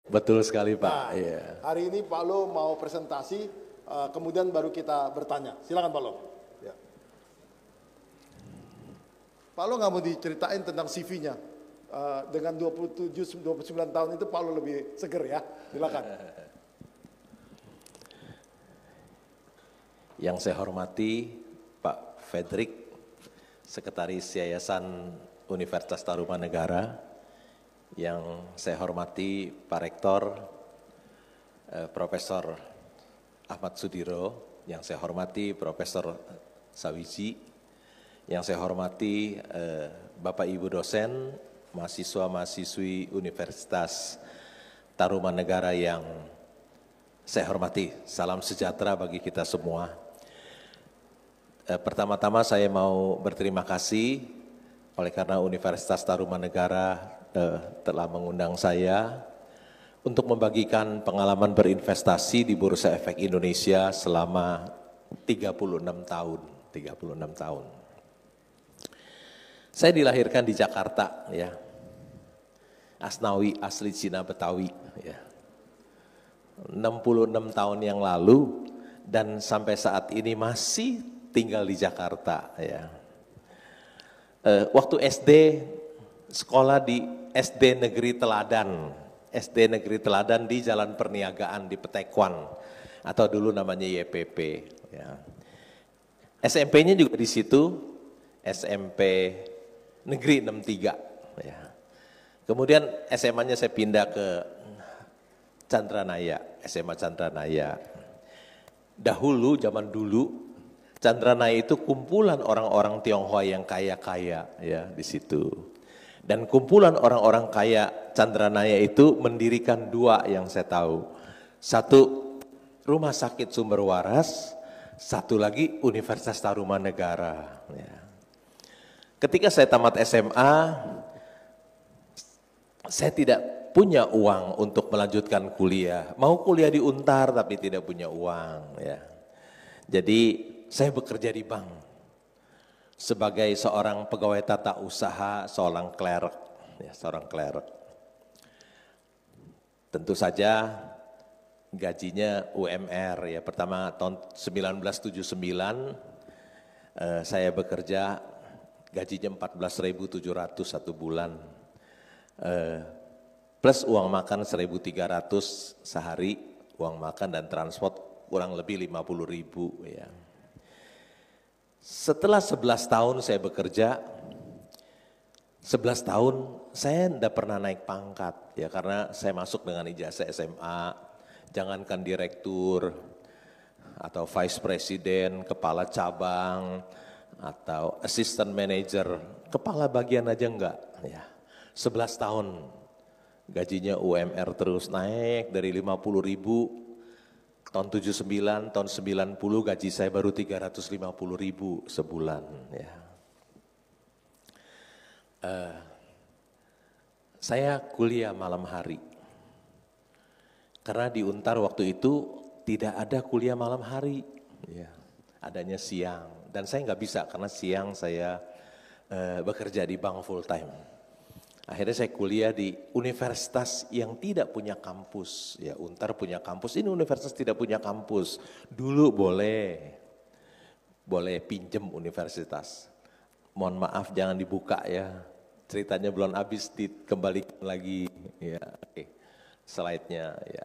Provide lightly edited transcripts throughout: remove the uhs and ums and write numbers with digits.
Betul sekali Pak. Nah, Iya. hari ini Pak Lo mau presentasi, kemudian baru kita bertanya. Silakan Pak Lo. Ya. Pak Lo nggak mau diceritain tentang CV-nya. Dengan 27-29 tahun itu Pak Lo lebih seger ya. Silakan. Yang saya hormati Pak Fredrik, Sekretaris Yayasan Universitas Tarumanegara. Yang saya hormati Pak Rektor, Profesor Ahmad Sudiro. Yang saya hormati Profesor Sawiji. Yang saya hormati Bapak Ibu dosen, mahasiswa-mahasiswi Universitas Tarumanegara yang saya hormati. Salam sejahtera bagi kita semua. Pertama-tama saya mau berterima kasih oleh karena Universitas Tarumanegara telah mengundang saya untuk membagikan pengalaman berinvestasi di Bursa Efek Indonesia selama 36 tahun. 36 tahun. Saya dilahirkan di Jakarta, ya. Asnawi asli Cina Betawi, ya. 66 tahun yang lalu dan sampai saat ini masih tinggal di Jakarta, ya. Waktu SD sekolah di SD Negeri Teladan, SD Negeri Teladan di Jalan Perniagaan di Petekwan atau dulu namanya YPP, ya. SMP-nya juga di situ, SMP Negeri 63, ya. Kemudian SMA-nya saya pindah ke Chandranaya, SMA Chandranaya. Dahulu, zaman dulu, Chandranaya itu kumpulan orang-orang Tionghoa yang kaya-kaya, ya, di situ. Dan kumpulan orang-orang kaya Chandranaya itu mendirikan dua yang saya tahu. Satu, Rumah Sakit Sumber Waras, satu lagi Universitas Tarumanegara, ya. Ketika saya tamat SMA, saya tidak punya uang untuk melanjutkan kuliah. Mau kuliah di Untar tapi tidak punya uang, ya. Jadi saya bekerja di bank sebagai seorang pegawai tata usaha, seorang clerk, ya, seorang clerk. Tentu saja gajinya UMR, ya. Pertama tahun 1979 saya bekerja, gajinya 14.700 satu bulan, plus uang makan 1.300 sehari, uang makan dan transport kurang lebih 50.000, ya. Setelah 11 tahun saya bekerja, 11 tahun saya tidak pernah naik pangkat, ya, karena saya masuk dengan ijazah SMA, jangankan direktur atau vice president, kepala cabang atau assistant manager, kepala bagian aja enggak, ya. 11 tahun gajinya UMR terus naik dari 50.000. Tahun 79, tahun 90 gaji saya baru 350.000 sebulan, ya. Saya kuliah malam hari. Karena di Untar waktu itu tidak ada kuliah malam hari, ya. Adanya siang. Dan saya nggak bisa karena siang saya bekerja di bank full time. Akhirnya saya kuliah di universitas yang tidak punya kampus, ya. Untar punya kampus, ini universitas tidak punya kampus. Dulu boleh pinjem universitas. Mohon maaf jangan dibuka, ya. Ceritanya belum habis, dikembalikan lagi, ya. Oke. Slide-nya, ya.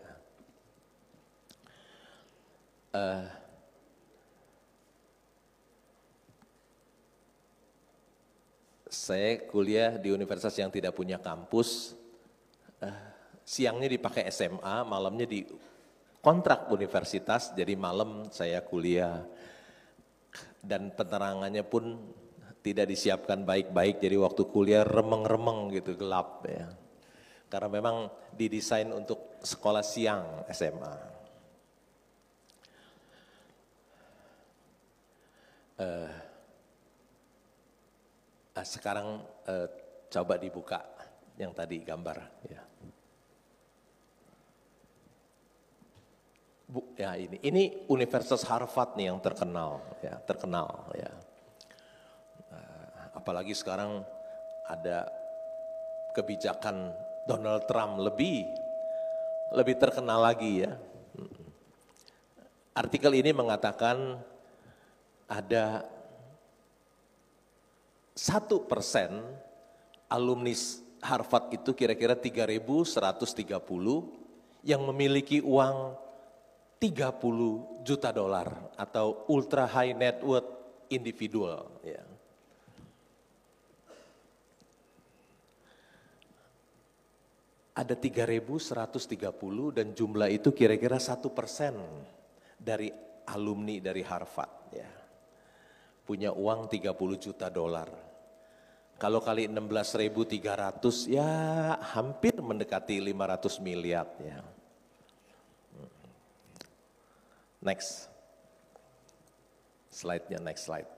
Saya kuliah di universitas yang tidak punya kampus, siangnya dipakai SMA, malamnya di kontrak universitas, jadi malam saya kuliah. Dan penerangannya pun tidak disiapkan baik-baik, jadi waktu kuliah remeng-remeng gitu, gelap, ya. Karena memang didesain untuk sekolah siang SMA. Sekarang coba dibuka yang tadi gambar, ya. Ya ini Universitas Harvard nih yang terkenal, ya, ya. Apalagi sekarang ada kebijakan Donald Trump lebih lebih terkenal lagi ya. Artikel ini mengatakan ada 1% alumni Harvard itu kira-kira 3.130 yang memiliki uang 30 juta dolar atau ultra high net worth individual. Ya. Ada 3.130 dan jumlah itu kira-kira 1% dari alumni dari Harvard. Ya. Punya uang 30 juta dolar. Kalau kali 16.300 ya hampir mendekati 500 miliar. Ya. Next. Slide-nya, next slide.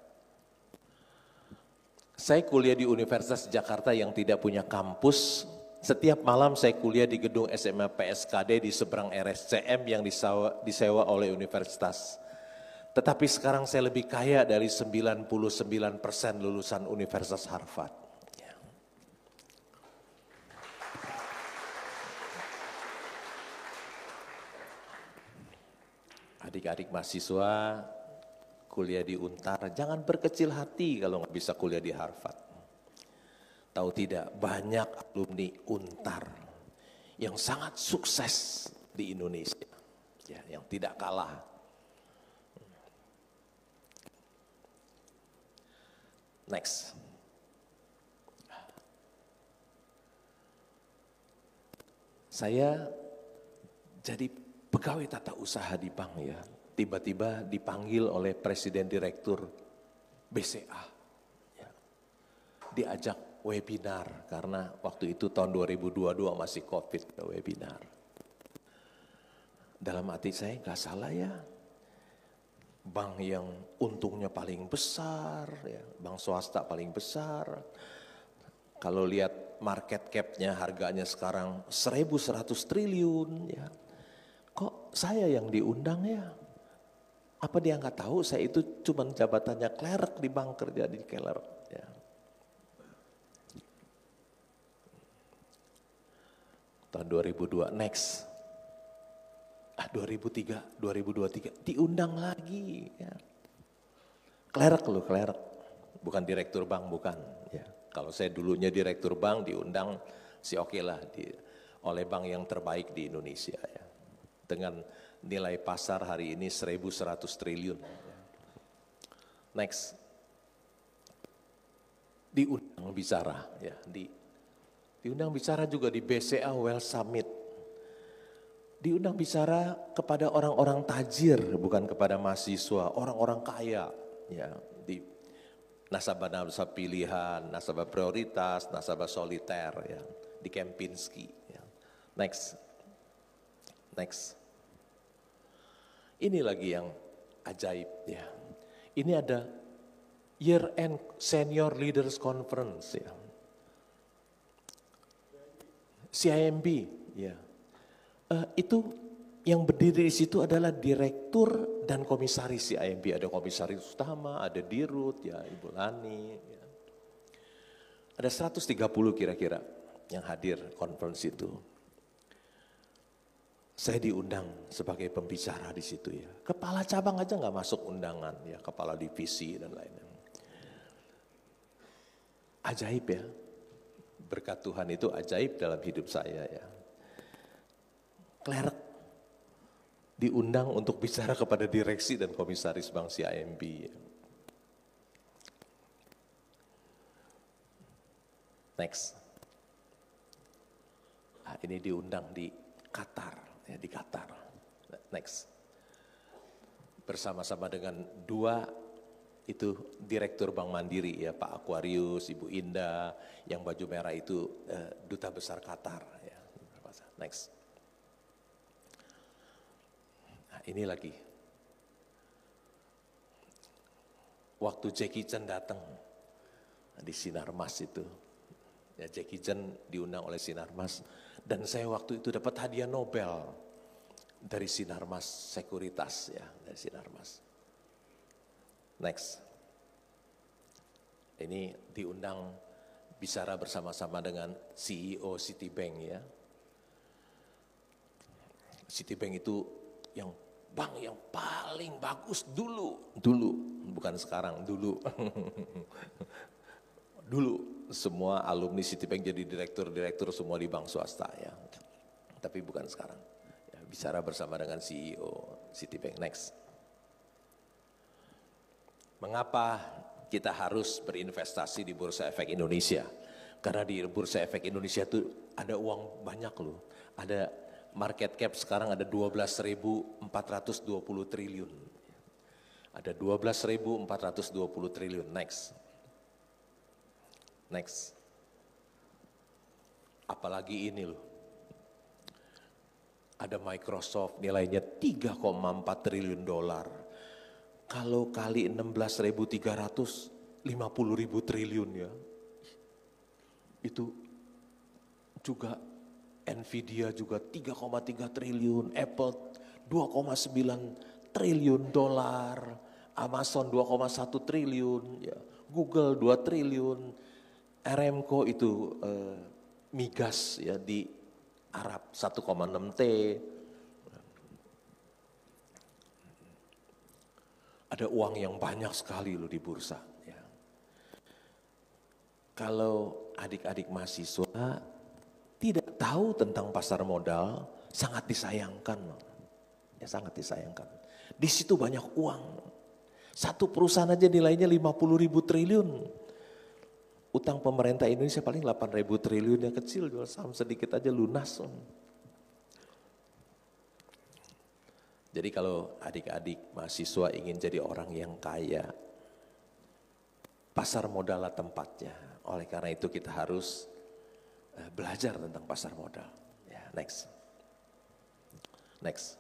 Saya kuliah di Universitas Jakarta yang tidak punya kampus. Setiap malam saya kuliah di gedung SMA PSKD di seberang RSCM yang disewa oleh universitas. Tetapi sekarang saya lebih kaya dari 99% lulusan Universitas Harvard. Adik-adik mahasiswa kuliah di Untar, jangan berkecil hati kalau nggak bisa kuliah di Harvard. Tahu tidak, banyak alumni Untar yang sangat sukses di Indonesia, ya, yang tidak kalah. Next. Saya jadi pegawai tata usaha di bank ya, tiba-tiba dipanggil oleh Presiden Direktur BCA, ya. Diajak webinar karena waktu itu tahun 2022 masih COVID webinar. Dalam hati saya nggak salah ya, bank yang untungnya paling besar, ya, bank swasta paling besar. Kalau lihat market cap-nya harganya sekarang 1.100 triliun, ya. Kok saya yang diundang ya? Apa dia nggak tahu saya itu cuma jabatannya clerk di bank, kerja di clerk. Ya. Tahun 2002 next. 2023 diundang lagi. Ya. Clerk loh, clerk. Bukan direktur bank, bukan. Ya. Kalau saya dulunya direktur bank diundang sih oke lah oleh bank yang terbaik di Indonesia. Ya. Dengan nilai pasar hari ini 1.100 triliun. Next. Diundang bicara. Ya, diundang bicara juga di BCA Wealth Summit. Diundang bicara kepada orang-orang tajir, bukan kepada mahasiswa, orang-orang kaya. Ya, di nasabah-nasabah pilihan, nasabah prioritas, nasabah soliter, ya, di Kempinski. Ya. Next. Ini lagi yang ajaib ya. Ini ada Year End Senior Leaders Conference ya. CIMB ya. Itu yang berdiri di situ adalah direktur dan komisaris CIMB. Ada komisaris utama, ada dirut ya, Ibu Lani. Ya. Ada 130 kira-kira yang hadir conference itu. Saya diundang sebagai pembicara di situ ya. Kepala cabang aja nggak masuk undangan ya, kepala divisi dan lain-lain. Ajaib ya, berkat Tuhan itu ajaib dalam hidup saya ya. Clerk diundang untuk bicara kepada direksi dan komisaris Bank CIMB. Ya. Next. Nah, ini diundang di Qatar. Ya, di Qatar. Next. Bersama-sama dengan dua itu direktur Bank Mandiri ya, Pak Aquarius, Ibu Indah, yang baju merah itu duta besar Qatar ya. Next. Nah, ini lagi. Waktu Jackie Chan datang di Sinarmas itu. Ya, Jackie Chan diundang oleh Sinarmas. Dan saya waktu itu dapat hadiah Nobel dari Sinarmas Sekuritas ya, dari Sinarmas. Next. Ini diundang bicara bersama-sama dengan CEO Citibank ya. Citibank itu yang bank yang paling bagus dulu, bukan sekarang, dulu. Dulu semua alumni Citibank jadi direktur semua di bank swasta ya. Tapi bukan sekarang. Ya, bicara bersama dengan CEO Citibank. Next. Mengapa kita harus berinvestasi di Bursa Efek Indonesia? Karena di Bursa Efek Indonesia itu ada uang banyak loh. Ada market cap sekarang ada 12.420 triliun. Ada 12.420 triliun. Next. Next. Apalagi ini loh. Ada Microsoft nilainya 3,4 triliun dolar. Kalau kali 16.300, 50.000 triliun ya. Itu juga Nvidia juga 3,3 triliun, Apple 2,9 triliun dolar, Amazon 2,1 triliun, ya, Google 2 triliun, Aramco itu migas ya di Arab 1,6 T. Ada uang yang banyak sekali loh di bursa. Ya. Kalau adik-adik mahasiswa tidak tahu tentang pasar modal, sangat disayangkan. Ya, sangat disayangkan. Di situ banyak uang. Satu perusahaan aja nilainya 50.000 triliun. Utang pemerintah Indonesia paling 8.000 triliun, yang kecil, jual saham sedikit aja lunas. Jadi kalau adik-adik mahasiswa ingin jadi orang yang kaya, pasar modallah tempatnya. Oleh karena itu kita harus belajar tentang pasar modal. Ya, next. Next.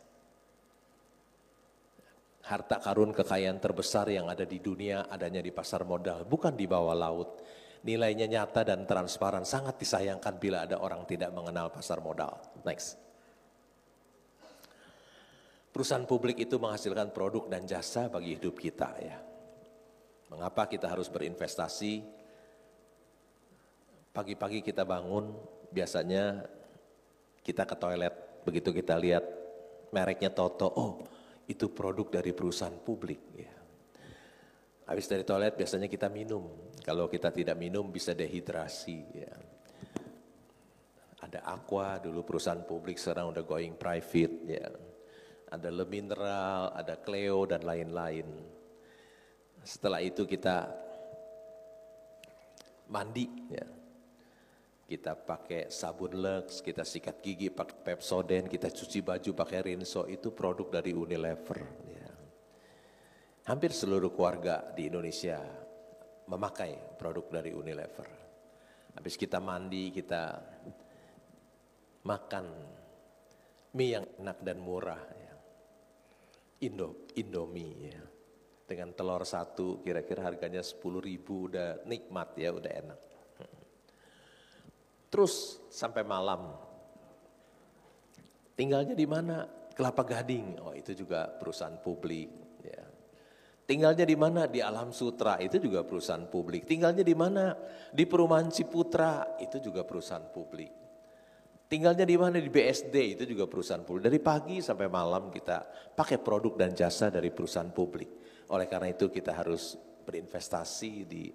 Harta karun kekayaan terbesar yang ada di dunia adanya di pasar modal, bukan di bawah laut. Nilainya nyata dan transparan, sangat disayangkan bila ada orang tidak mengenal pasar modal. Next. Perusahaan publik itu menghasilkan produk dan jasa bagi hidup kita ya. Mengapa kita harus berinvestasi? Pagi-pagi kita bangun, biasanya kita ke toilet, begitu kita lihat mereknya Toto, oh itu produk dari perusahaan publik ya. Habis dari toilet biasanya kita minum, kalau kita tidak minum bisa dehidrasi ya. Ada Aqua dulu perusahaan publik, sekarang udah going private ya. Ada Le Mineral, ada Cleo dan lain-lain. Setelah itu kita mandi ya. Kita pakai sabun Lux, kita sikat gigi pakai Pepsodent, kita cuci baju pakai Rinso, itu produk dari Unilever ya. Hampir seluruh keluarga di Indonesia memakai produk dari Unilever. Habis kita mandi, kita makan mie yang enak dan murah ya. Indomie ya. Dengan telur satu kira-kira harganya 10.000, udah nikmat ya, udah enak. Terus sampai malam. Tinggalnya di mana? Kelapa Gading. Oh, itu juga perusahaan publik ya. Tinggalnya di mana? Di Alam Sutra, itu juga perusahaan publik. Tinggalnya di mana? Di Perumahan Ciputra, itu juga perusahaan publik. Tinggalnya di mana? Di BSD, itu juga perusahaan publik. Dari pagi sampai malam kita pakai produk dan jasa dari perusahaan publik. Oleh karena itu kita harus berinvestasi di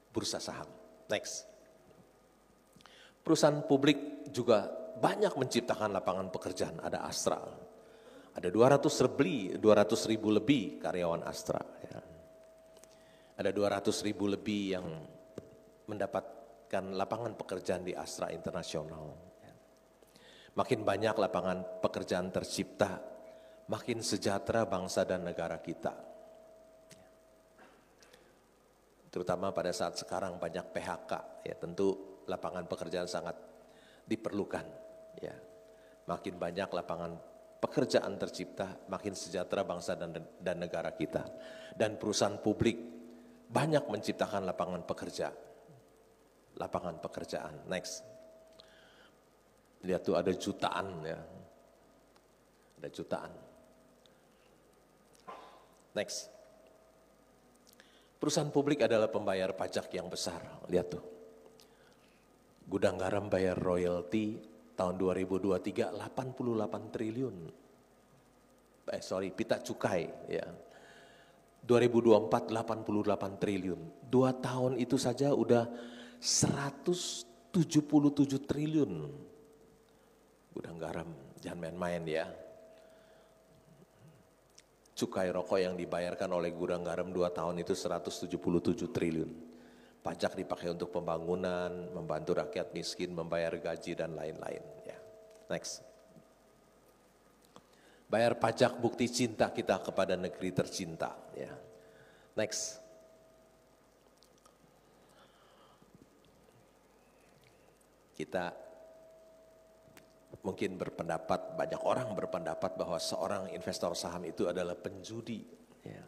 bursa saham. Next. Perusahaan publik juga banyak menciptakan lapangan pekerjaan. Ada Astra, ada 200.000 lebih karyawan Astra. Ya. Ada 200.000 lebih yang mendapat lapangan pekerjaan di Astra Internasional. Makin banyak lapangan pekerjaan tercipta, makin sejahtera bangsa dan negara kita. Terutama pada saat sekarang banyak PHK, ya tentu lapangan pekerjaan sangat diperlukan. Ya, makin banyak lapangan pekerjaan tercipta, makin sejahtera bangsa dan negara kita. Dan perusahaan publik banyak menciptakan lapangan pekerjaan. Next. Lihat tuh ada jutaan ya. Ada jutaan. Next. Perusahaan publik adalah pembayar pajak yang besar. Lihat tuh. Gudang Garam bayar royalti Tahun 2023 88 triliun. Pita cukai ya. 2024 88 triliun. 2 tahun itu saja udah 177 triliun. Gudang garam, jangan main-main ya. Cukai rokok yang dibayarkan oleh gudang garam 2 tahun itu 177 triliun. Pajak dipakai untuk pembangunan, membantu rakyat miskin, membayar gaji dan lain-lain. Ya. Next. Bayar pajak bukti cinta kita kepada negeri tercinta. Ya. Next. Kita mungkin berpendapat, banyak orang berpendapat bahwa seorang investor saham itu adalah penjudi. Ya.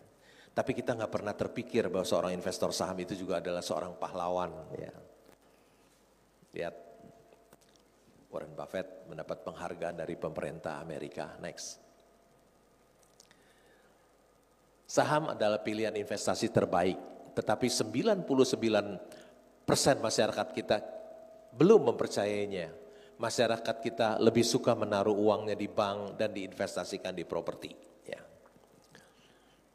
Tapi kita nggak pernah terpikir bahwa seorang investor saham itu juga adalah seorang pahlawan. Ya. Lihat, Warren Buffett mendapat penghargaan dari pemerintah Amerika. Next. Saham adalah pilihan investasi terbaik, tetapi 99% masyarakat kita belum mempercayainya. Masyarakat kita lebih suka menaruh uangnya di bank dan diinvestasikan di properti. Ya.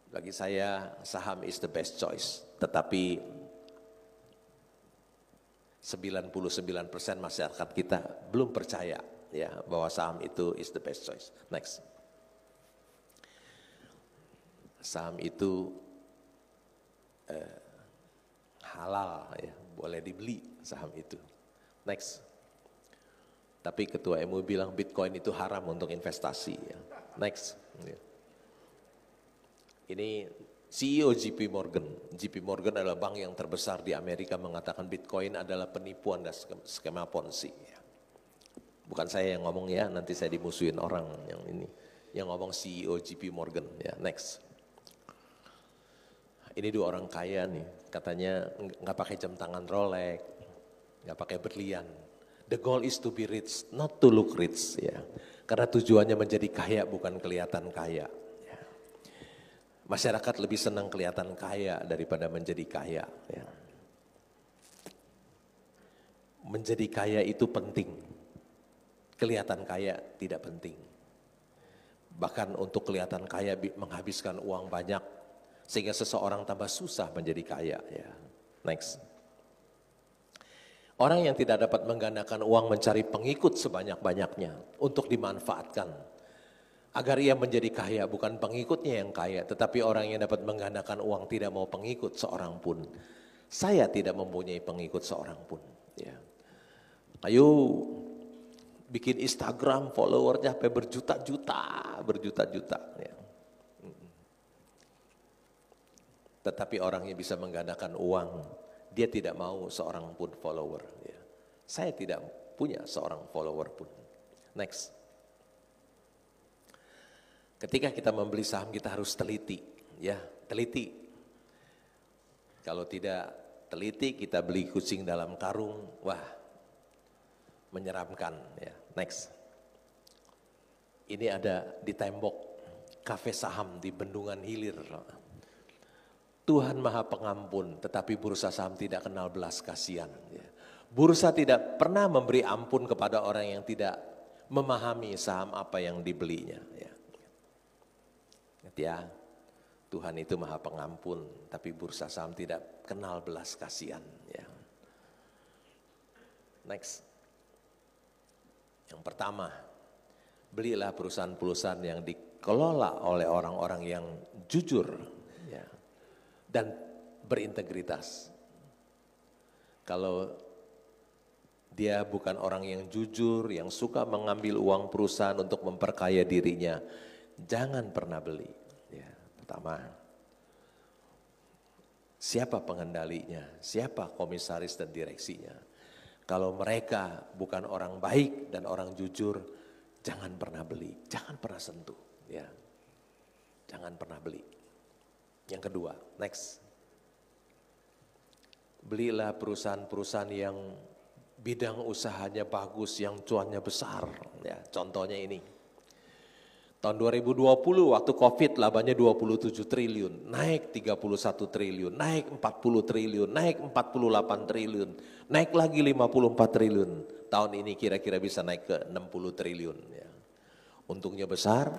Bagi saya saham is the best choice, tetapi 99% masyarakat kita belum percaya ya bahwa saham itu is the best choice. Next. Saham itu halal ya, boleh dibeli saham itu. Next. Tapi ketua MUI bilang Bitcoin itu haram untuk investasi ya. Next. Ya. Ini CEO JP Morgan. JP Morgan adalah bank yang terbesar di Amerika mengatakan Bitcoin adalah penipuan dan skema Ponzi. Ya. Bukan saya yang ngomong ya, nanti saya dimusuhin orang yang ini. Yang ngomong CEO JP Morgan. Ya, next. Ini 2 orang kaya nih, katanya nggak pakai jam tangan Rolex, nggak pakai berlian. The goal is to be rich, not to look rich. Ya. Karena tujuannya menjadi kaya bukan kelihatan kaya. Masyarakat lebih senang kelihatan kaya daripada menjadi kaya. Ya. Menjadi kaya itu penting, kelihatan kaya tidak penting. Bahkan untuk kelihatan kaya menghabiskan uang banyak, sehingga seseorang tambah susah menjadi kaya. Ya. Next. Orang yang tidak dapat menggandakan uang mencari pengikut sebanyak-banyaknya untuk dimanfaatkan. Agar ia menjadi kaya, bukan pengikutnya yang kaya, tetapi orang yang dapat menggandakan uang tidak mau pengikut seorang pun. Saya tidak mempunyai pengikut seorang pun. Ya. Ayo bikin Instagram followernya sampai berjuta-juta. Ya. Tetapi orang yang bisa menggandakan uang, dia tidak mau seorang pun follower. Ya. Saya tidak punya seorang follower pun. Next. Ketika kita membeli saham kita harus teliti, ya teliti. Kalau tidak teliti kita beli kucing dalam karung, wah menyeramkan. Ya. Next. Ini ada di tembok kafe saham di Bendungan Hilir. Tuhan Maha Pengampun, tetapi bursa saham tidak kenal belas kasihan. Ya. Bursa tidak pernah memberi ampun kepada orang yang tidak memahami saham apa yang dibelinya. Ya. Ya, Tuhan itu Maha Pengampun, tapi bursa saham tidak kenal belas kasihan. Ya. Next. Yang pertama, belilah perusahaan-perusahaan yang dikelola oleh orang-orang yang jujur ya, dan berintegritas. Kalau dia bukan orang yang jujur, yang suka mengambil uang perusahaan untuk memperkaya dirinya, jangan pernah beli. Ya, pertama, siapa pengendalinya, siapa komisaris dan direksinya. Kalau mereka bukan orang baik dan orang jujur, jangan pernah beli, jangan pernah sentuh. Ya, jangan pernah beli. Yang kedua, next. Belilah perusahaan-perusahaan yang bidang usahanya bagus, yang cuannya besar. Ya, contohnya ini. Tahun 2020 waktu COVID labanya 27 triliun, naik 31 triliun, naik 40 triliun, naik 48 triliun, naik lagi 54 triliun. Tahun ini kira-kira bisa naik ke 60 triliun. Ya. Untungnya besar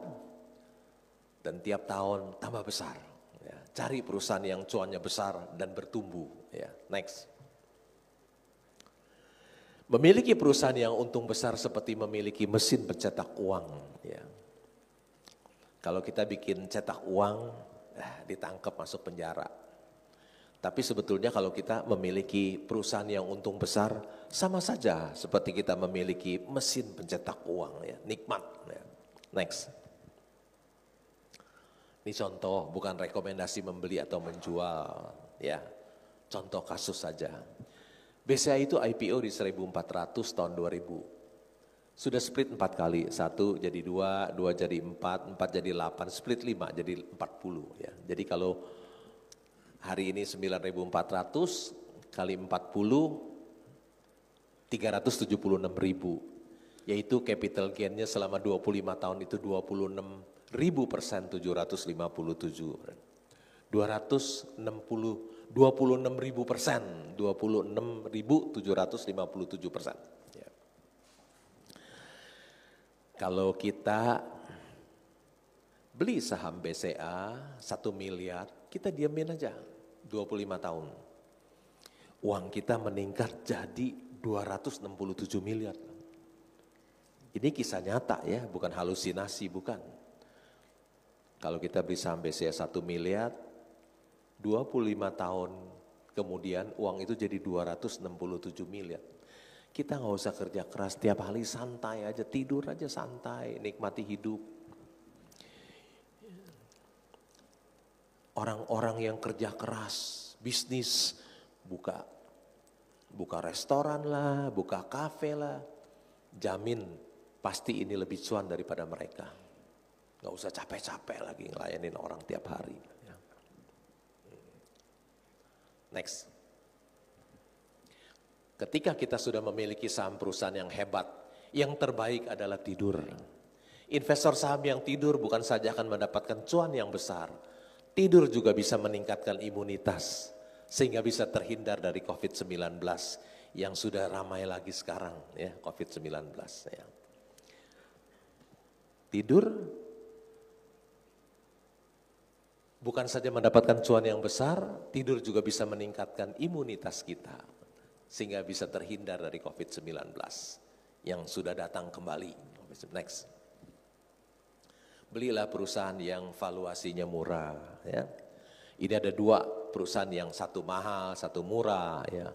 dan tiap tahun tambah besar. Ya. Cari perusahaan yang cuannya besar dan bertumbuh. Ya. Next. Memiliki perusahaan yang untung besar seperti memiliki mesin pencetak uang. Ya. Kalau kita bikin cetak uang, ditangkap masuk penjara. Tapi sebetulnya kalau kita memiliki perusahaan yang untung besar, sama saja seperti kita memiliki mesin pencetak uang, ya, nikmat. Ya. Next. Ini contoh, bukan rekomendasi membeli atau menjual, ya. Contoh kasus saja. BCA itu IPO di 1400 tahun 2000. Sudah split 4 kali, 1 jadi 2, 2 jadi 4, 4 jadi 8, split 5 jadi 40. Ya. Jadi kalau hari ini 9.400 kali 40, 376.000. Yaitu capital gain-nya selama 25 tahun itu 26.000%, 757. 26.000%, 26.757%. Ya. Kalau kita beli saham BCA 1 miliar, kita diamin aja 25 tahun. Uang kita meningkat jadi 267 miliar. Ini kisah nyata ya, bukan halusinasi, bukan. Kalau kita beli saham BCA 1 miliar, 25 tahun kemudian uang itu jadi 267 miliar. Kita nggak usah kerja keras, tiap hari santai aja, tidur aja santai, nikmati hidup. Orang-orang yang kerja keras, bisnis, buka restoran lah, buka kafe lah, jamin pasti ini lebih cuan daripada mereka. Nggak usah capek-capek lagi ngelayanin orang tiap hari. Next. Ketika kita sudah memiliki saham perusahaan yang hebat, yang terbaik adalah tidur. Investor saham yang tidur bukan saja akan mendapatkan cuan yang besar, tidur juga bisa meningkatkan imunitas, sehingga bisa terhindar dari COVID-19 yang sudah ramai lagi sekarang, ya, COVID-19. Ya. Tidur bukan saja mendapatkan cuan yang besar, tidur juga bisa meningkatkan imunitas kita. Sehingga bisa terhindar dari COVID-19 yang sudah datang kembali. Next. Belilah perusahaan yang valuasinya murah. Ya. Ini ada 2 perusahaan, yang satu mahal, satu murah. Ya.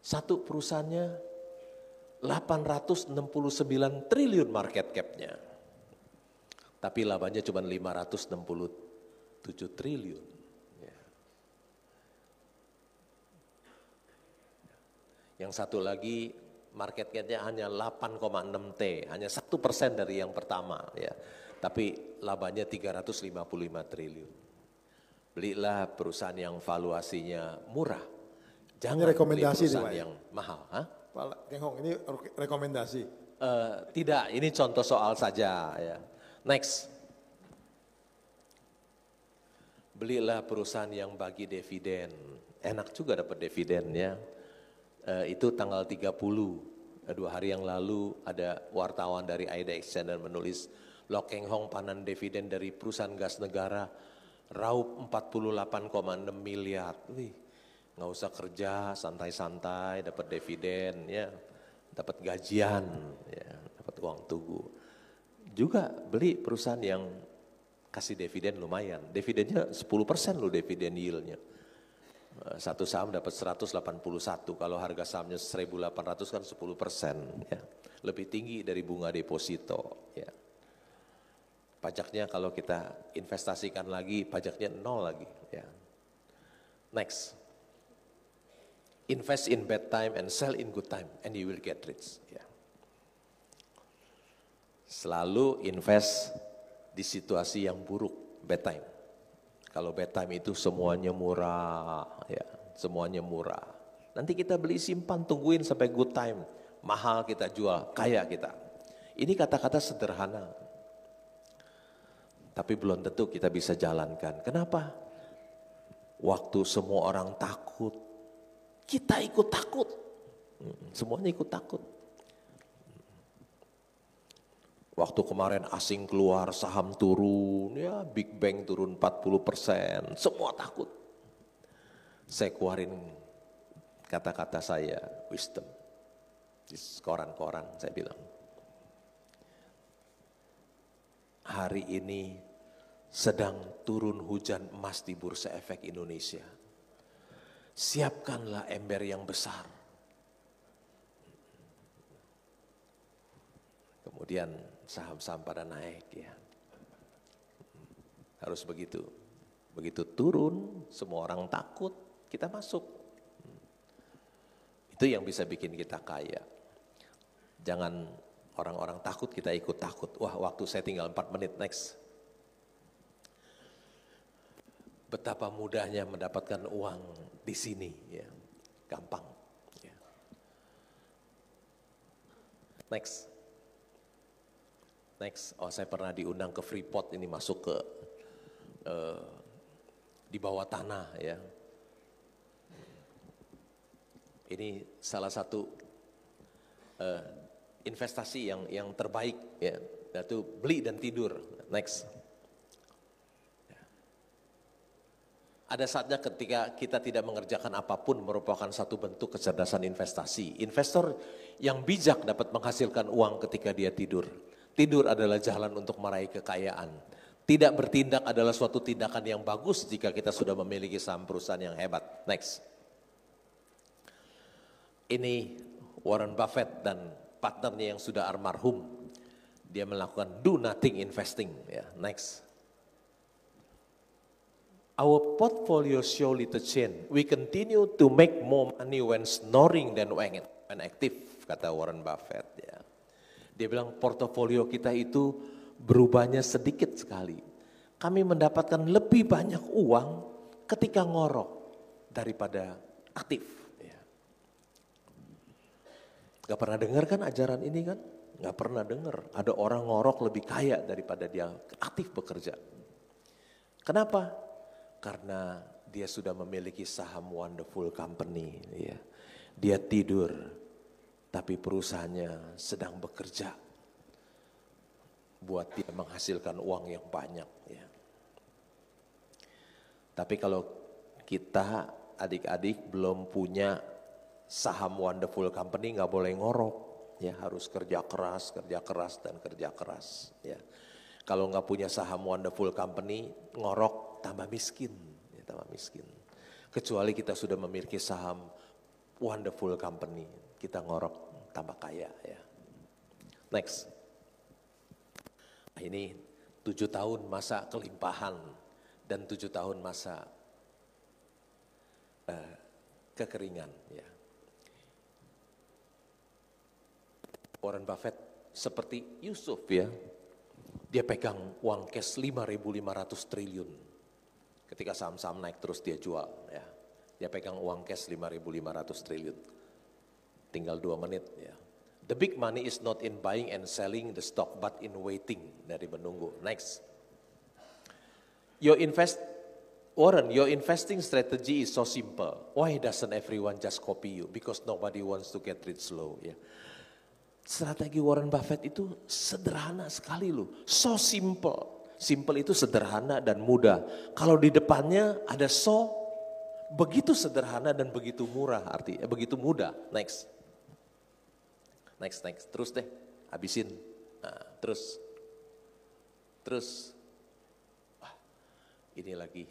Satu perusahaannya 869 triliun market cap-nya. Tapi labanya cuma 567 triliun. Yang satu lagi market cap-nya hanya 8,6 T, hanya 1% dari yang pertama, ya. Tapi labanya 355 triliun. Belilah perusahaan yang valuasinya murah. Jangan beli perusahaan yang mahal. Hah? Pak Keng Hong, ini rekomendasi. Tidak, ini contoh soal saja. Ya. Next. Belilah perusahaan yang bagi dividen. Enak juga dapat dividen ya. Itu tanggal 30, 2 hari yang lalu ada wartawan dari Aida Exchange menulis Lok Keng Hong panen dividen dari perusahaan gas negara raup 48,6 miliar. Wih, nggak usah kerja, santai-santai, dapat dividen, ya, dapat gajian, ya, dapat uang tugu. Juga beli perusahaan yang kasih dividen lumayan, dividennya 10% loh dividen yield-nya. Satu saham dapat 181, kalau harga sahamnya 1.800 kan 10%, ya. Lebih tinggi dari bunga deposito. Ya. Pajaknya kalau kita investasikan lagi, pajaknya 0 lagi. Ya. Next. Invest in bad time and sell in good time and you will get rich. Ya. Selalu invest di situasi yang buruk, bad time. Kalau bad time itu semuanya murah, ya, semuanya murah. Nanti kita beli simpan, tungguin sampai good time, mahal kita jual, kaya kita. Ini kata-kata sederhana. Tapi belum tentu kita bisa jalankan. Kenapa? Waktu semua orang takut, kita ikut takut. Semuanya ikut takut. Waktu kemarin asing keluar, saham turun, ya Big Bang turun 40%, semua takut. Saya keluarin kata-kata saya, wisdom. Di koran-koran saya bilang, hari ini sedang turun hujan emas di Bursa Efek Indonesia. Siapkanlah ember yang besar. Kemudian saham-saham pada naik ya. Harus begitu. Begitu turun, semua orang takut, kita masuk. Itu yang bisa bikin kita kaya. Jangan orang-orang takut, kita ikut takut. Wah, waktu saya tinggal 4 menit, next. Betapa mudahnya mendapatkan uang di sini, ya, gampang. Ya. Next. Oh, saya pernah diundang ke Freeport, ini masuk ke di bawah tanah, ya. Ini salah satu investasi yang terbaik, ya, yaitu beli dan tidur. Next. Ada saatnya ketika kita tidak mengerjakan apapun merupakan satu bentuk kecerdasan investasi. Investor yang bijak dapat menghasilkan uang ketika dia tidur. Tidur adalah jalan untuk meraih kekayaan. Tidak bertindak adalah suatu tindakan yang bagus jika kita sudah memiliki saham perusahaan yang hebat. Next. Ini Warren Buffett dan partnernya yang sudah almarhum. Dia melakukan do nothing investing. Ya, next. Our portfolio show little change. We continue to make more money when snoring than when active, kata Warren Buffett. Ya. Dia bilang portofolio kita itu berubahnya sedikit sekali. Kami mendapatkan lebih banyak uang ketika ngorok daripada aktif. Ya. Gak pernah dengar kan ajaran ini kan? Gak pernah dengar. Ada orang ngorok lebih kaya daripada dia aktif bekerja. Kenapa? Karena dia sudah memiliki saham wonderful company. Ya. Dia tidur, tapi perusahaannya sedang bekerja buat dia menghasilkan uang yang banyak. Ya. Tapi kalau kita adik-adik belum punya saham wonderful company, nggak boleh ngorok. Ya, harus kerja keras dan kerja keras. Ya. Kalau nggak punya saham wonderful company, ngorok tambah miskin, ya, tambah miskin. Kecuali kita sudah memiliki saham wonderful company, kita ngorok tambah kaya. Ya. Next. Nah, ini 7 tahun masa kelimpahan dan 7 tahun masa kekeringan. Ya. Warren Buffett seperti Yusuf ya. Dia pegang uang cash 5.500 triliun. Ketika saham-saham naik terus dia jual. Ya. Dia pegang uang cash 5.500 triliun. Tinggal 2 menit. Ya. The big money is not in buying and selling the stock, but in waiting, dari menunggu. Next. Warren, your investing strategy is so simple. Why doesn't everyone just copy you? Because nobody wants to get rich slow. Ya. Strategi Warren Buffett itu sederhana sekali loh, so simple. Simple itu sederhana dan mudah. Kalau di depannya ada so, begitu sederhana dan begitu murah artinya, begitu mudah. Next. Terus deh, habisin. Nah, terus. Wah, ini lagi,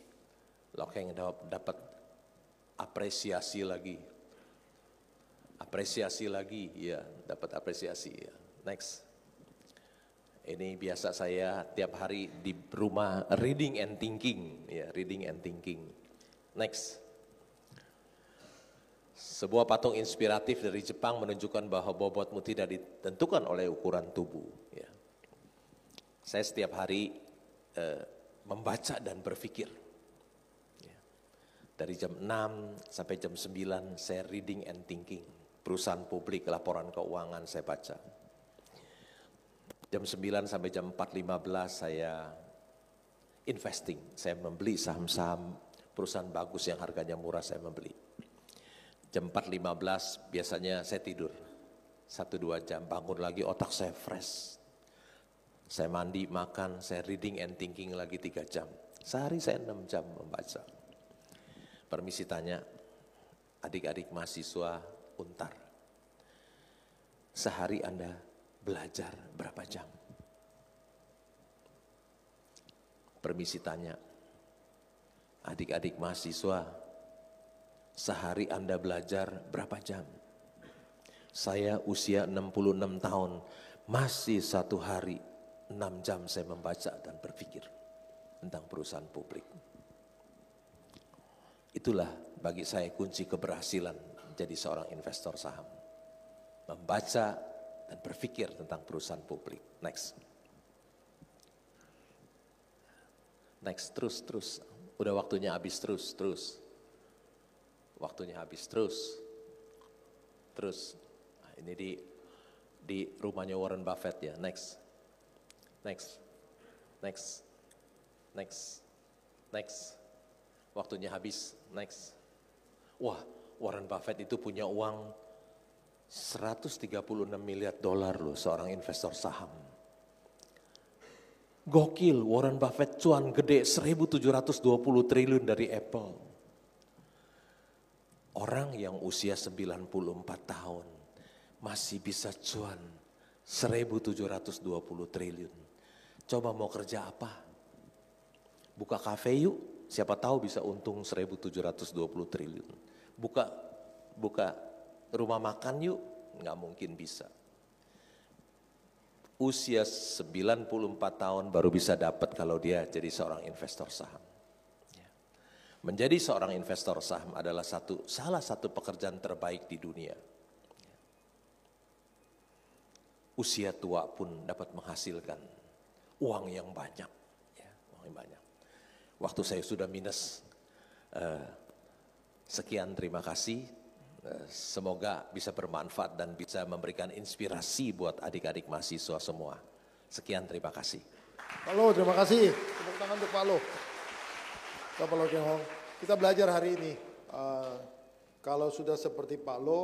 Lokeng dapat apresiasi lagi. Ya, dapat apresiasi ya. Next. Ini biasa saya tiap hari di rumah reading and thinking, ya, reading and thinking. Next. Sebuah patung inspiratif dari Jepang menunjukkan bahwa bobotmu tidak ditentukan oleh ukuran tubuh. Ya. Saya setiap hari membaca dan berpikir. Ya. Dari jam 6 sampai jam 9 saya reading and thinking. Perusahaan publik, laporan keuangan saya baca. Jam 9 sampai jam 4.15 saya investing. Saya membeli saham-saham perusahaan bagus yang harganya murah, saya membeli. Jam 4.15 biasanya saya tidur. 1-2 jam, bangun lagi otak saya fresh. Saya mandi, makan, saya reading and thinking lagi 3 jam. Sehari saya 6 jam membaca. Permisi tanya, adik-adik mahasiswa Untar, sehari Anda belajar berapa jam? Permisi tanya, adik-adik mahasiswa, sehari Anda belajar berapa jam? Saya usia 66 tahun, masih 1 hari 6 jam saya membaca dan berpikir tentang perusahaan publik. Itulah bagi saya kunci keberhasilan menjadi seorang investor saham. Membaca dan berpikir tentang perusahaan publik. Next. Next, terus. Udah waktunya habis, terus. Waktunya habis, terus. Nah, ini di rumahnya Warren Buffett ya, next. Waktunya habis, next. Wah, Warren Buffett itu punya uang 136 miliar dolar loh, seorang investor saham. Gokil, Warren Buffett cuan gede 1.720 triliun dari Apple. Orang yang usia 94 tahun masih bisa cuan 1.720 triliun. Coba mau kerja apa? Buka kafe yuk, siapa tahu bisa untung 1.720 triliun. Buka rumah makan yuk, nggak mungkin bisa. Usia 94 tahun baru bisa dapat kalau dia jadi seorang investor saham. Menjadi seorang investor saham adalah salah satu pekerjaan terbaik di dunia. Usia tua pun dapat menghasilkan uang yang banyak. Waktu saya sudah minus, sekian terima kasih. Semoga bisa bermanfaat dan bisa memberikan inspirasi buat adik-adik mahasiswa semua. Sekian terima kasih. Pak Lo, terima kasih. Tepuk tangan untuk Pak Lo. Pak Lo Keng Hong, kita belajar hari ini. Kalau sudah seperti Pak Lo,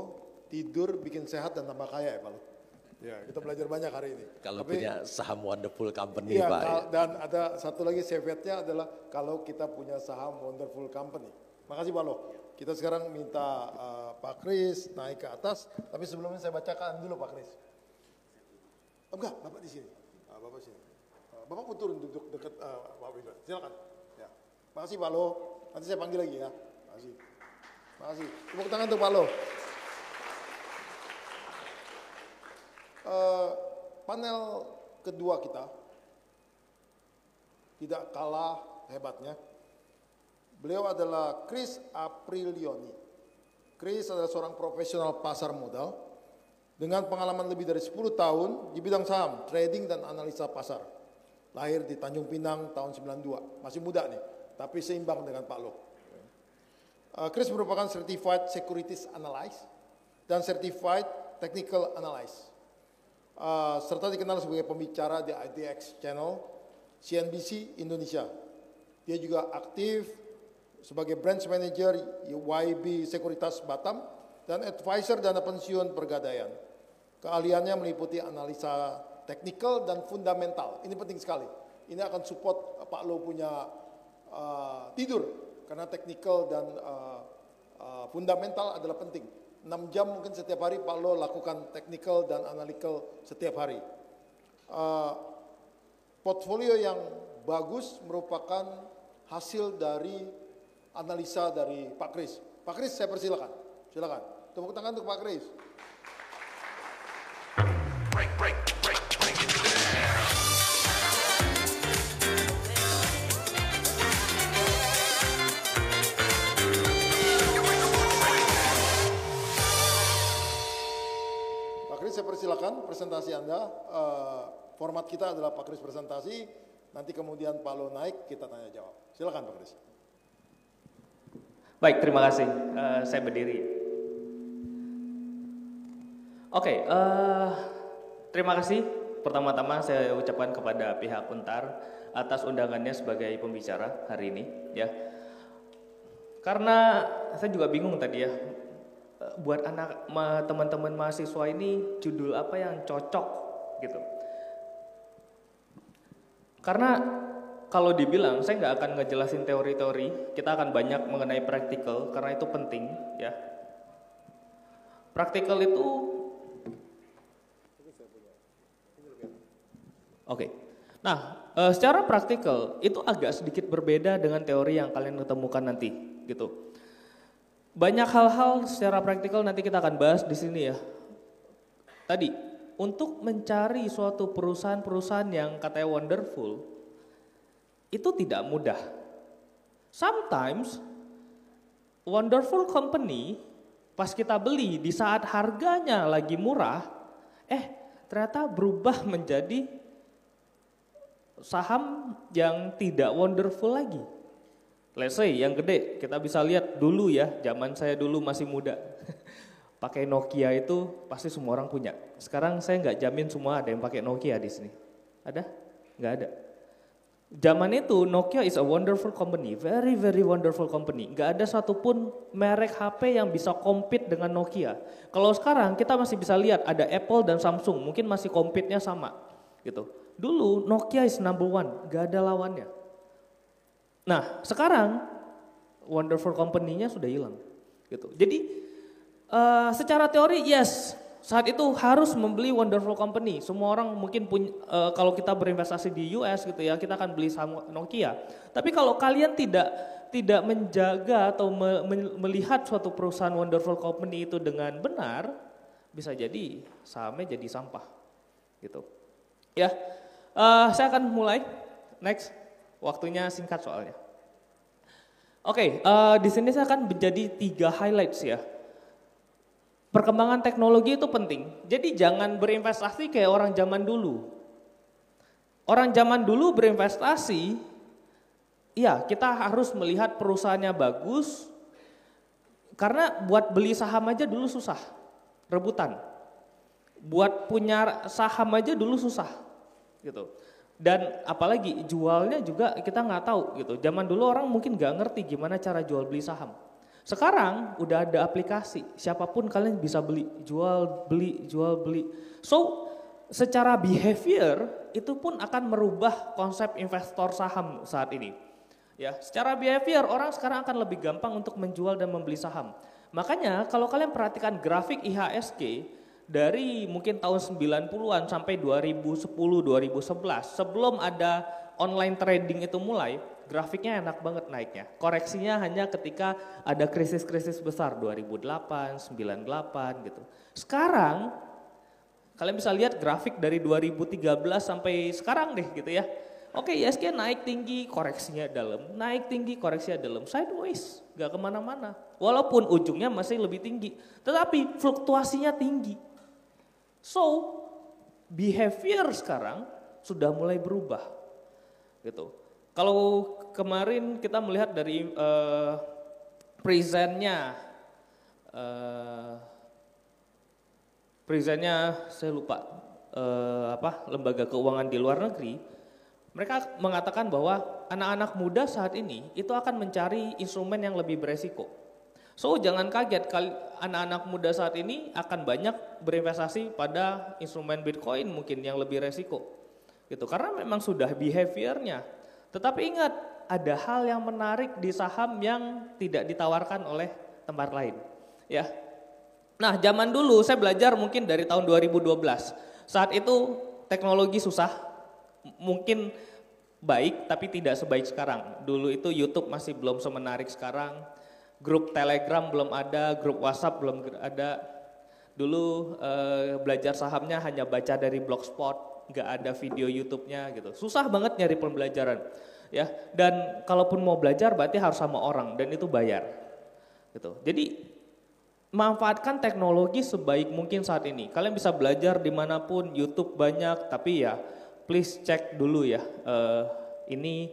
tidur bikin sehat dan tambah kaya ya Pak Lo. Ya, kita belajar banyak hari ini. Kalau punya saham Wonderful Company iya, Pak. Dan ada satu lagi caveatnya adalah kalau kita punya saham Wonderful Company. Makasih Pak Lo. Kita sekarang minta Pak Kris naik ke atas, tapi sebelumnya saya bacakan dulu Pak Kris. Enggak, Bapak di sini. Bapak sini. Bapak mau turun duduk dekat Pak Widodo. Silakan. Ya. Makasih Pak Lo. Nanti saya panggil lagi ya. Makasih. Tepuk tangan untuk Pak Lo. Panel kedua kita tidak kalah hebatnya. Beliau adalah Kris Aprilioni. Kris adalah seorang profesional pasar modal dengan pengalaman lebih dari 10 tahun di bidang saham, trading dan analisa pasar. Lahir di Tanjung Pinang tahun 92, masih muda nih, tapi seimbang dengan Pak Lo. Kris merupakan Certified Securities Analyst dan Certified Technical Analyst. Serta dikenal sebagai pembicara di IDX Channel, CNBC Indonesia. Dia juga aktif sebagai branch manager YB Sekuritas Batam dan advisor dana pensiun Pegadaian. Keahliannya meliputi analisa teknikal dan fundamental. Ini penting sekali. Ini akan support Pak Lo punya tidur karena teknikal dan fundamental adalah penting. 6 jam mungkin setiap hari Pak Lo lakukan technical dan analytical setiap hari. Portfolio yang bagus merupakan hasil dari analisa dari Pak Kris. Pak Kris, saya persilakan. Silakan. Tepuk tangan untuk Pak Kris. Pak Kris, saya persilakan presentasi Anda. Format kita adalah Pak Kris presentasi. Nanti kemudian Pak Lo naik, kita tanya jawab. Silakan Pak Kris. Baik, terima kasih. Saya berdiri. Oke, terima kasih pertama-tama saya ucapkan kepada pihak Untar atas undangannya sebagai pembicara hari ini ya. Karena saya juga bingung tadi ya, buat teman-teman mahasiswa ini judul apa yang cocok gitu. Karena kalau dibilang saya nggak akan ngejelasin teori-teori, kita akan banyak mengenai praktikal karena itu penting ya. Praktikal itu oke. Nah, secara praktikal itu agak sedikit berbeda dengan teori yang kalian ketemukan nanti, gitu. Banyak hal-hal secara praktikal nanti kita akan bahas di sini ya. Tadi, untuk mencari suatu perusahaan-perusahaan yang katanya wonderful, itu tidak mudah. Sometimes, wonderful company, pas kita beli di saat harganya lagi murah, ternyata berubah menjadi saham yang tidak wonderful lagi. Let's say yang gede, kita bisa lihat dulu ya, zaman saya dulu masih muda. Pakai Nokia itu pasti semua orang punya. Sekarang saya nggak jamin semua ada yang pakai Nokia di sini. Ada? Nggak ada. Zaman itu Nokia is a wonderful company, very very wonderful company. Nggak ada satupun merek HP yang bisa compete dengan Nokia. Kalau sekarang kita masih bisa lihat ada Apple dan Samsung, mungkin masih compete-nya sama, gitu. Dulu Nokia is number one, gak ada lawannya. Nah sekarang wonderful company-nya sudah hilang. Gitu. Jadi secara teori yes, saat itu harus membeli wonderful company. Semua orang mungkin punya, kalau kita berinvestasi di US gitu ya, kita akan beli saham Nokia. Tapi kalau kalian tidak menjaga atau melihat suatu perusahaan wonderful company itu dengan benar, bisa jadi sahamnya jadi sampah. Gitu. Ya. Saya akan mulai, next, waktunya singkat soalnya. Oke, di sini saya akan menjadi 3 highlights ya. Perkembangan teknologi itu penting, jadi jangan berinvestasi kayak orang zaman dulu. Orang zaman dulu berinvestasi, iya kita harus melihat perusahaannya bagus, karena buat beli saham aja dulu susah, rebutan. Buat punya saham aja dulu susah. Gitu. Dan apalagi jualnya juga kita nggak tahu gitu. Zaman dulu orang mungkin nggak ngerti gimana cara jual beli saham. Sekarang udah ada aplikasi, siapapun kalian bisa beli, jual beli. So secara behavior itu pun akan merubah konsep investor saham saat ini. Ya, secara behavior orang sekarang akan lebih gampang untuk menjual dan membeli saham. Makanya kalau kalian perhatikan grafik IHSG dari mungkin tahun 90-an sampai 2010, 2011, sebelum ada online trading itu mulai, grafiknya enak banget naiknya. Koreksinya hanya ketika ada krisis-krisis besar 2008, 98 gitu. Sekarang kalian bisa lihat grafik dari 2013 sampai sekarang deh gitu ya. Oke, ISG naik tinggi, koreksinya dalam, naik tinggi, koreksinya dalam, sideways, gak kemana-mana. Walaupun ujungnya masih lebih tinggi, tetapi fluktuasinya tinggi. So, behavior sekarang sudah mulai berubah, gitu. Kalau kemarin kita melihat dari presentnya saya lupa lembaga keuangan di luar negeri, mereka mengatakan bahwa anak-anak muda saat ini itu akan mencari instrumen yang lebih beresiko. So jangan kaget anak-anak muda saat ini akan banyak berinvestasi pada instrumen Bitcoin mungkin yang lebih resiko. Gitu, karena memang sudah behaviornya. Tetapi ingat, ada hal yang menarik di saham yang tidak ditawarkan oleh tempat lain. Ya. Nah, zaman dulu saya belajar mungkin dari tahun 2012. Saat itu teknologi susah, mungkin baik tapi tidak sebaik sekarang. Dulu itu YouTube masih belum semenarik sekarang. Grup Telegram belum ada, grup WhatsApp belum ada. Dulu belajar sahamnya hanya baca dari blogspot, nggak ada video YouTube-nya gitu. Susah banget nyari pembelajaran, ya. Dan kalaupun mau belajar berarti harus sama orang dan itu bayar, gitu. Jadi manfaatkan teknologi sebaik mungkin saat ini. Kalian bisa belajar dimanapun, YouTube banyak, tapi ya please cek dulu ya, ini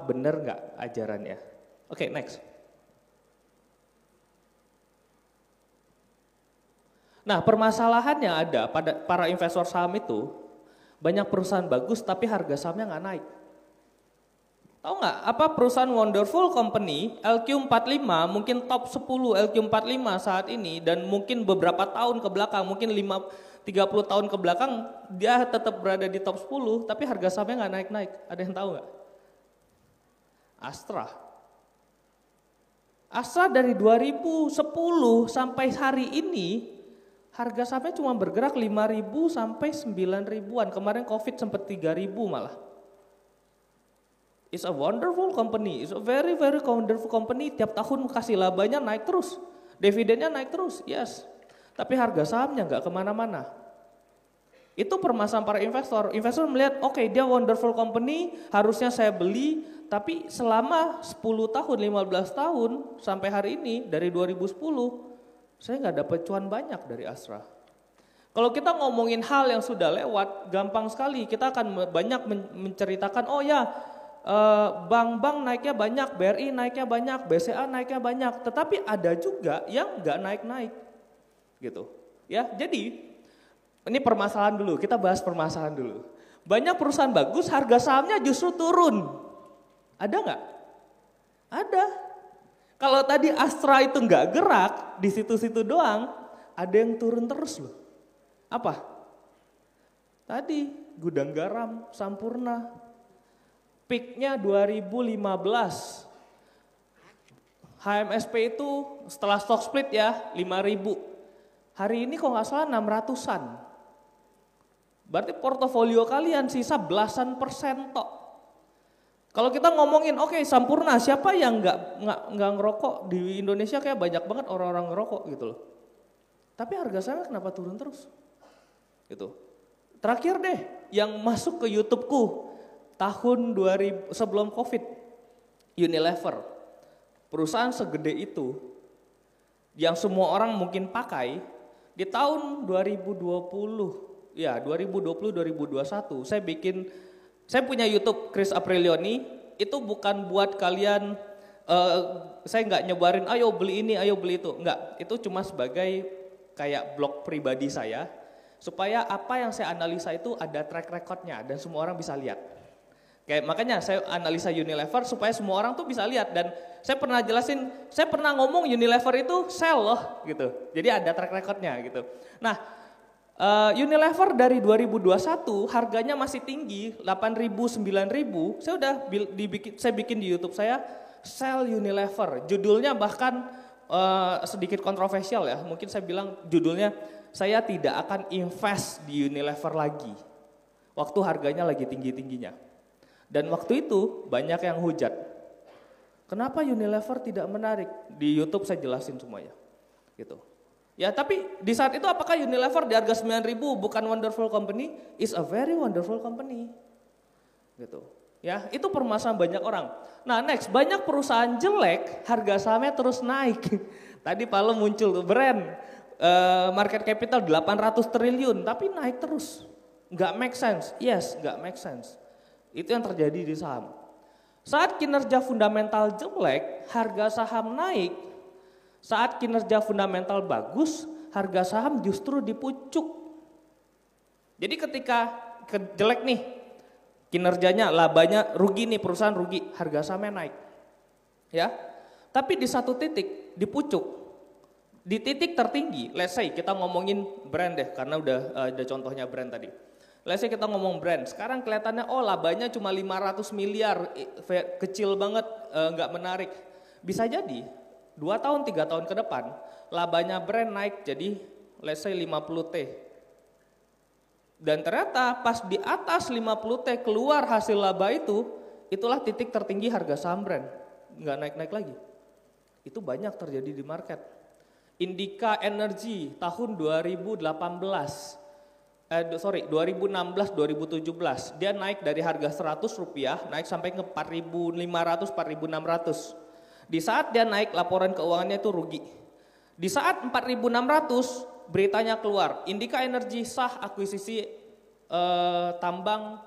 bener nggak ajarannya. Oke, next. Nah, permasalahannya ada pada para investor saham itu, Banyak perusahaan bagus tapi harga sahamnya nggak naik. Tahu nggak apa perusahaan wonderful company LQ45 mungkin top 10 LQ45 saat ini dan mungkin beberapa tahun ke belakang, mungkin 30 tahun ke belakang dia tetap berada di top 10 tapi harga sahamnya nggak naik-naik. Ada yang tahu nggak? Astra dari 2010 sampai hari ini harga sahamnya cuma bergerak 5.000 sampai 9.000-an. Kemarin Covid sempat 3.000 malah. It's a wonderful company, it's a very wonderful company. Tiap tahun kasih labanya naik terus, dividennya naik terus, yes. Tapi harga sahamnya nggak kemana-mana. Itu permasalahan para investor. Investor melihat, oke, dia wonderful company, harusnya saya beli. Tapi selama 10 tahun, 15 tahun sampai hari ini dari 2010, saya nggak dapat cuan banyak dari Astra. Kalau kita ngomongin hal yang sudah lewat, gampang sekali. Kita akan banyak menceritakan, oh ya, bank-bank naiknya banyak, BRI naiknya banyak, BCA naiknya banyak. Tetapi ada juga yang nggak naik-naik, gitu. Ya, jadi ini permasalahan dulu. Kita bahas permasalahan dulu. Banyak perusahaan bagus, harga sahamnya justru turun. Ada nggak? Ada. Kalau tadi Astra itu nggak gerak di situ-situ doang, ada yang turun terus loh. Apa? Tadi Gudang Garam, Sampurna, peaknya 2015. HMSP itu setelah stock split ya 5.000. Hari ini kok nggak salah 600-an. Berarti portofolio kalian sisa belasan persen tok. Kalau kita ngomongin, oke, Sampurna, siapa yang nggak ngerokok di Indonesia kayak banyak banget orang-orang ngerokok gitu loh. Tapi harga sahamnya kenapa turun terus? Gitu. Terakhir deh, yang masuk ke YouTubeku tahun 2000 sebelum Covid, Unilever, perusahaan segede itu, yang semua orang mungkin pakai di tahun 2020, ya 2020-2021, saya punya YouTube Chris Aprilioni, itu bukan buat kalian, saya nggak nyebarin, ayo beli ini, ayo beli itu, enggak. Itu cuma sebagai kayak blog pribadi saya, supaya apa yang saya analisa itu ada track recordnya dan semua orang bisa lihat. Kayak makanya saya analisa Unilever supaya semua orang tuh bisa lihat dan saya pernah jelasin, saya pernah ngomong Unilever itu sell loh gitu. Jadi ada track recordnya gitu. Nah, Unilever dari 2021 harganya masih tinggi 8.000 9.000. Saya bikin di YouTube saya Sell Unilever. Judulnya bahkan sedikit kontroversial ya. Mungkin saya bilang judulnya saya tidak akan invest di Unilever lagi. Waktu harganya lagi tinggi-tingginya. Dan waktu itu banyak yang hujat. Kenapa Unilever tidak menarik? Di YouTube saya jelasin semuanya. Gitu. Ya tapi di saat itu apakah Unilever di harga 9.000 bukan wonderful company? Is a very wonderful company. Gitu. Ya, itu permasalahan banyak orang. Nah, next, banyak perusahaan jelek, harga sahamnya terus naik. Tadi Pak Lo muncul tuh brand market capital 800 triliun tapi naik terus. Nggak make sense. Yes, nggak make sense. Itu yang terjadi di saham. Saat kinerja fundamental jelek, harga saham naik. Saat kinerja fundamental bagus, harga saham justru dipucuk. Jadi ketika jelek nih, kinerjanya, labanya rugi nih, perusahaan rugi, harga sahamnya naik. Ya, tapi di satu titik dipucuk. Di titik tertinggi, let's say kita ngomongin brand deh, karena udah ada contohnya brand tadi. Let's say kita ngomong brand, sekarang kelihatannya oh labanya cuma 500 miliar, kecil banget, nggak menarik. Bisa jadi 2 tahun, 3 tahun ke depan, labanya brand naik jadi let's say 50T. Dan ternyata pas di atas 50T keluar hasil laba itu, itulah titik tertinggi harga saham brand. Nggak naik-naik lagi. Itu banyak terjadi di market. Indika Energy tahun 2016-2017, dia naik dari harga Rp100, naik sampai ke 4.500, 4.600. Di saat dia naik laporan keuangannya itu rugi. Di saat 4.600 beritanya keluar, Indika Energy sah akuisisi tambang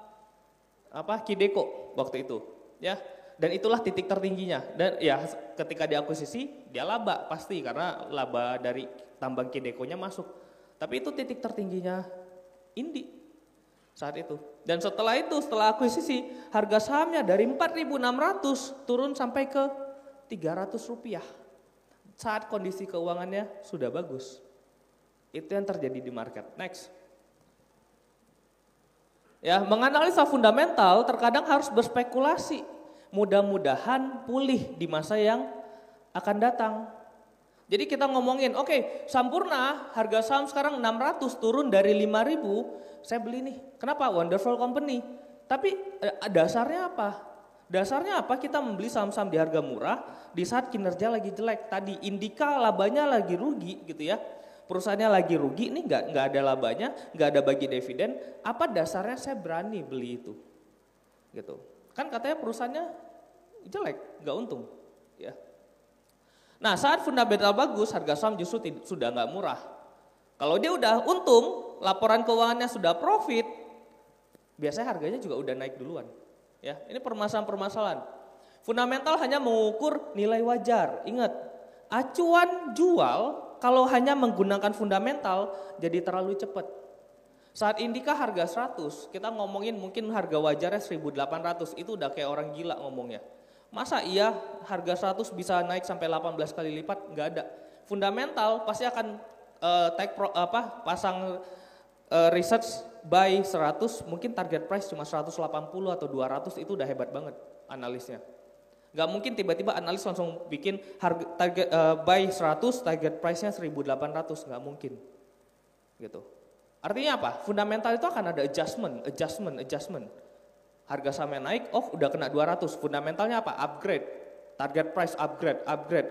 Kideko waktu itu, ya. Dan itulah titik tertingginya. Dan ya ketika diakuisisi dia laba pasti karena laba dari tambang Kidekonya masuk. Tapi itu titik tertingginya Indi. saat itu. Dan setelah itu, setelah akuisisi, harga sahamnya dari 4.600 turun sampai ke 300 rupiah. Saat kondisi keuangannya sudah bagus. Itu yang terjadi di market. Next. Ya, menganalisa fundamental terkadang harus berspekulasi. Mudah-mudahan pulih di masa yang akan datang. Jadi kita ngomongin, oke, Sampurna harga saham sekarang 600 turun dari 5.000, saya beli nih. Kenapa? Wonderful company. Tapi dasarnya apa? Dasarnya apa? Kita membeli saham-saham di harga murah di saat kinerja lagi jelek. Tadi Indika labanya lagi rugi gitu ya. Perusahaannya lagi rugi, ini nggak ada labanya, nggak ada bagi dividen. Apa dasarnya saya berani beli itu? Gitu. Kan katanya perusahaannya jelek, nggak untung. Ya. Nah, saat fundamental bagus, harga saham justru sudah nggak murah. Kalau dia udah untung, laporan keuangannya sudah profit, biasanya harganya juga udah naik duluan. Ya, ini permasalahan-permasalahan. Fundamental hanya mengukur nilai wajar. Ingat, acuan jual kalau hanya menggunakan fundamental jadi terlalu cepat. Saat Indika harga 100, kita ngomongin mungkin harga wajarnya 1.800, itu udah kayak orang gila ngomongnya. Masa iya harga 100 bisa naik sampai 18 kali lipat? Enggak ada. Fundamental pasti akan pasang research buy 100, mungkin target price cuma 180 atau 200, itu udah hebat banget analisnya. Enggak mungkin tiba-tiba analis langsung bikin harga target buy 100, target price-nya 1.800, enggak mungkin. Gitu. Artinya apa? Fundamental itu akan ada adjustment. Harga sahamnya naik, udah kena 200, fundamentalnya apa? Upgrade, target price upgrade.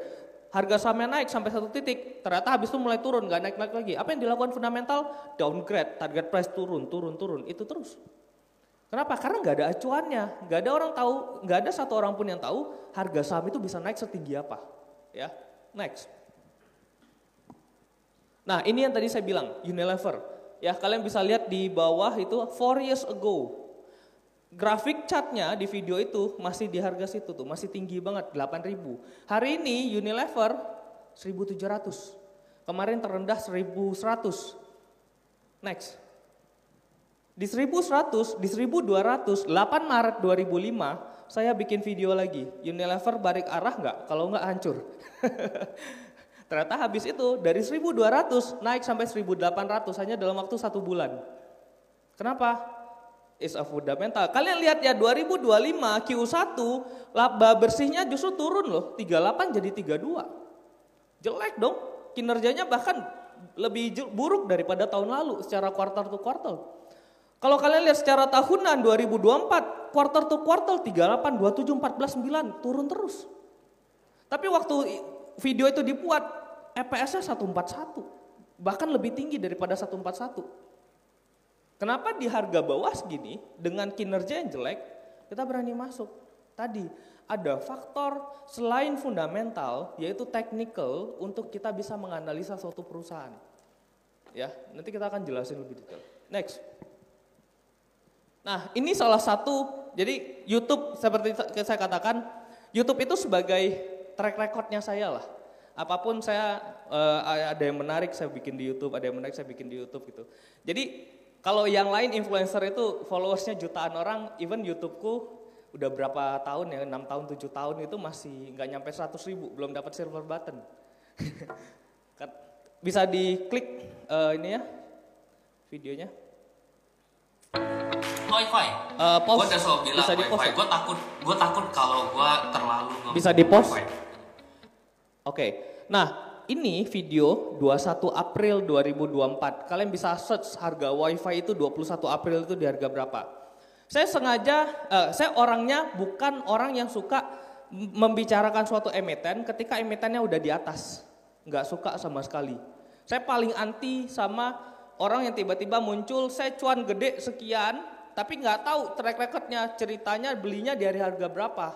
Harga sahamnya naik sampai satu titik, ternyata habis itu mulai turun, nggak naik lagi. Apa yang dilakukan fundamental? Downgrade, target price turun, itu terus. Kenapa? Karena nggak ada acuannya, nggak ada orang tahu, nggak ada satu orang pun yang tahu harga saham itu bisa naik setinggi apa. Ya, next. Nah, ini yang tadi saya bilang, Unilever. Ya, kalian bisa lihat di bawah itu 4 years ago. Grafik chartnya di video itu masih di harga situ tuh, masih tinggi banget, 8.000. Hari ini Unilever 1.700. Kemarin terendah 1.100. Next. Di 1.100, di 1.200, 8 Maret 2005, saya bikin video lagi. Unilever balik arah nggak? Kalau nggak hancur. Ternyata habis itu dari 1.200 naik sampai 1.800 hanya dalam waktu 1 bulan. Kenapa? Is a fundamental. Kalian lihat ya 2025 Q1 laba bersihnya justru turun loh, 38 jadi 32. Jelek dong, kinerjanya bahkan lebih buruk daripada tahun lalu secara quarter to quarter. Kalau kalian lihat secara tahunan 2024, quarter to quarter 38, 27, 14, 9 turun terus. Tapi waktu video itu dibuat EPS-nya 141, bahkan lebih tinggi daripada 141. Kenapa di harga bawah segini dengan kinerja yang jelek kita berani masuk? Tadi ada faktor selain fundamental yaitu technical untuk kita bisa menganalisa suatu perusahaan. Ya, nanti kita akan jelasin lebih detail. Next. Nah, ini salah satu, jadi YouTube seperti saya katakan, YouTube itu sebagai track recordnya saya lah. Apapun saya ada yang menarik saya bikin di YouTube, ada yang menarik saya bikin di YouTube gitu. Jadi kalau yang lain influencer itu followersnya jutaan orang, even YouTubeku udah berapa tahun ya, 6 tahun, 7 tahun itu masih nggak nyampe 100.000, belum dapat silver button. Bisa diklik ini ya, videonya. Wi-Fi. Pause. Gue udah selalu bilang Bisa Wi-Fi. Gue takut kalau gue terlalu bisa di pause. Oke. Nah, ini video 21 April 2024. Kalian bisa search harga Wi-Fi itu 21 April itu di harga berapa. Saya sengaja, saya orangnya bukan orang yang suka membicarakan suatu emiten ketika emitennya udah di atas. Nggak suka sama sekali. Saya paling anti sama orang yang tiba-tiba muncul, saya cuan gede sekian, tapi nggak tahu track recordnya, ceritanya belinya dari harga berapa.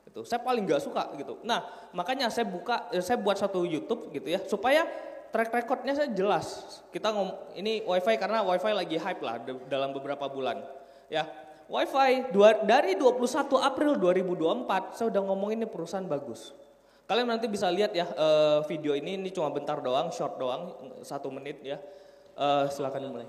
Gitu. Saya paling nggak suka gitu. Nah, makanya saya buat satu YouTube gitu ya, supaya track recordnya saya jelas. Kita ini Wi-Fi karena Wi-Fi lagi hype lah dalam beberapa bulan. Ya, Wi-Fi dari 21 April 2024 saya udah ngomongin ini perusahaan bagus. Kalian nanti bisa lihat ya video ini cuma bentar doang, short doang, 1 menit ya. Silakan dimulai.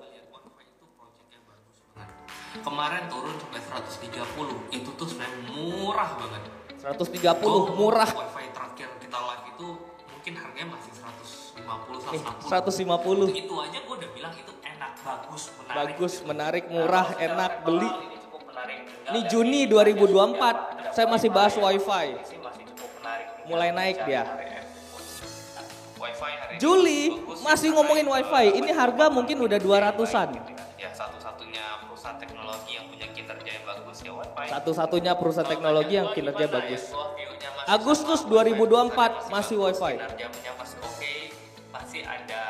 Kemarin turun sampai 130, itu tuh sebenarnya murah banget. 130 murah. Wifi terakhir kita live itu mungkin harganya masih 150, 150. Itu aja gue udah bilang itu enak, bagus, menarik. Bagus, menarik, murah, enak, beli. Ini cukup menarik. Ini Juni 2024, saya masih bahas wifi. Masih cukup menarik. Mulai naik dia. Wifi hari ini Juli bagus, masih menarik. ngomongin wifi, ini harga mungkin udah 200-an. Ya satu-satunya perusahaan teknologi yang punya kinerja yang bagus ya wifi. Satu-satunya perusahaan teknologi yang kinerja Gimana bagus. ya, view-nya masih Agustus sama, 2024 masih bagus, wifi. Kinerjanya masih oke, masih ada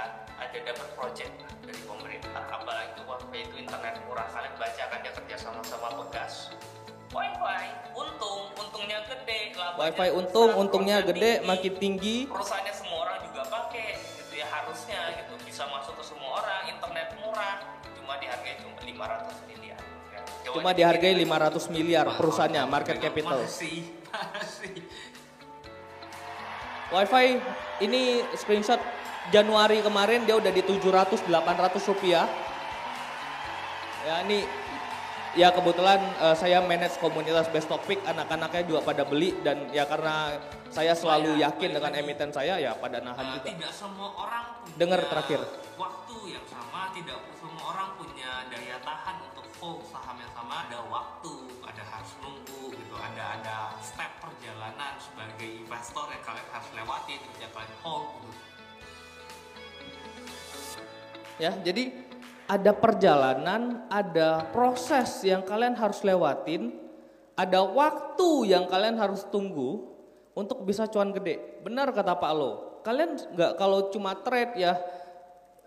dapat project lah dari pemerintah. Apalagi itu wifi itu internet murah, kalian baca kan dia kerja sama Pegas. Wifi untungnya gede, labanya Wifi besar, untungnya profitnya gede, tinggi. makin tinggi. Perusahaannya semua orang juga pakai gitu ya, harusnya gitu bisa masuk ke semua orang. Internet murah, cuma dihargai cuma 500 miliar ya. Coba Cuma dipikirin dihargai aja. 500 miliar Wah, perusahaannya, kalau market pegang capital. masih Wifi ini screenshot Januari kemarin dia udah di 700-800 rupiah. Ya ini ya kebetulan saya manage komunitas Best Topic, anak-anaknya juga pada beli dan ya karena saya selalu yakin dengan emiten saya ya pada nahan juga. Tidak semua orang punya Dengar terakhir. waktu yang sama, tidak semua orang punya daya tahan untuk hold saham yang sama. Ada waktu, ada harus nunggu gitu, ada step perjalanan sebagai investor yang kalian harus lewati ketika kalian hold gitu. Ya, jadi ada perjalanan, ada proses yang kalian harus lewatin, ada waktu yang kalian harus tunggu untuk bisa cuan gede. Benar kata Pak Lo. Kalian nggak kalau cuma trade ya,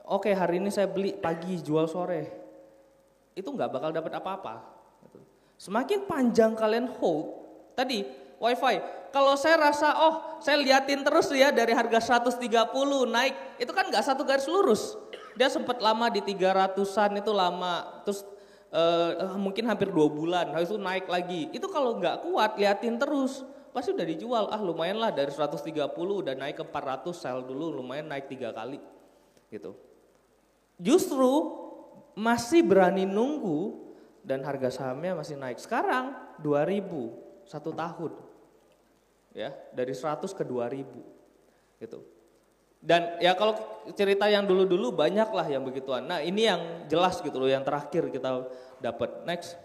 oke hari ini saya beli pagi jual sore, itu nggak bakal dapat apa-apa. Semakin panjang kalian hold, tadi wifi, kalau saya rasa saya liatin terus ya dari harga 130 naik, itu kan nggak satu garis lurus. Dia sempat lama di 300-an itu lama, terus mungkin hampir 2 bulan, habis itu naik lagi. Itu kalau nggak kuat, liatin terus, pasti udah dijual. Lumayan lah dari 130 udah naik ke 400, sell dulu lumayan naik 3 kali. Gitu. Justru masih berani nunggu dan harga sahamnya masih naik. Sekarang 2000, 1 tahun. Ya, dari 100 ke 2000. Gitu. Dan ya kalau cerita yang dulu-dulu banyak lah yang begituan. Nah ini yang jelas gitu loh, yang terakhir kita dapat. Next.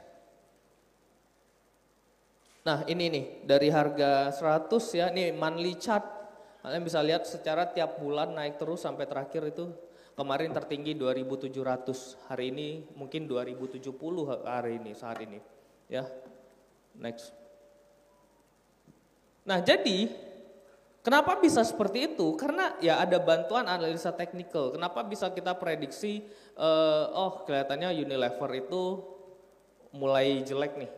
Nah ini nih dari harga 100 ya, nih monthly chart. Kalian bisa lihat secara tiap bulan naik terus sampai terakhir itu kemarin tertinggi 2700. Hari ini mungkin 2070 hari ini, saat ini. Ya, next. Nah jadi kenapa bisa seperti itu? Karena ya ada bantuan analisa teknikal. Kenapa bisa kita prediksi, kelihatannya Unilever itu mulai jelek nih.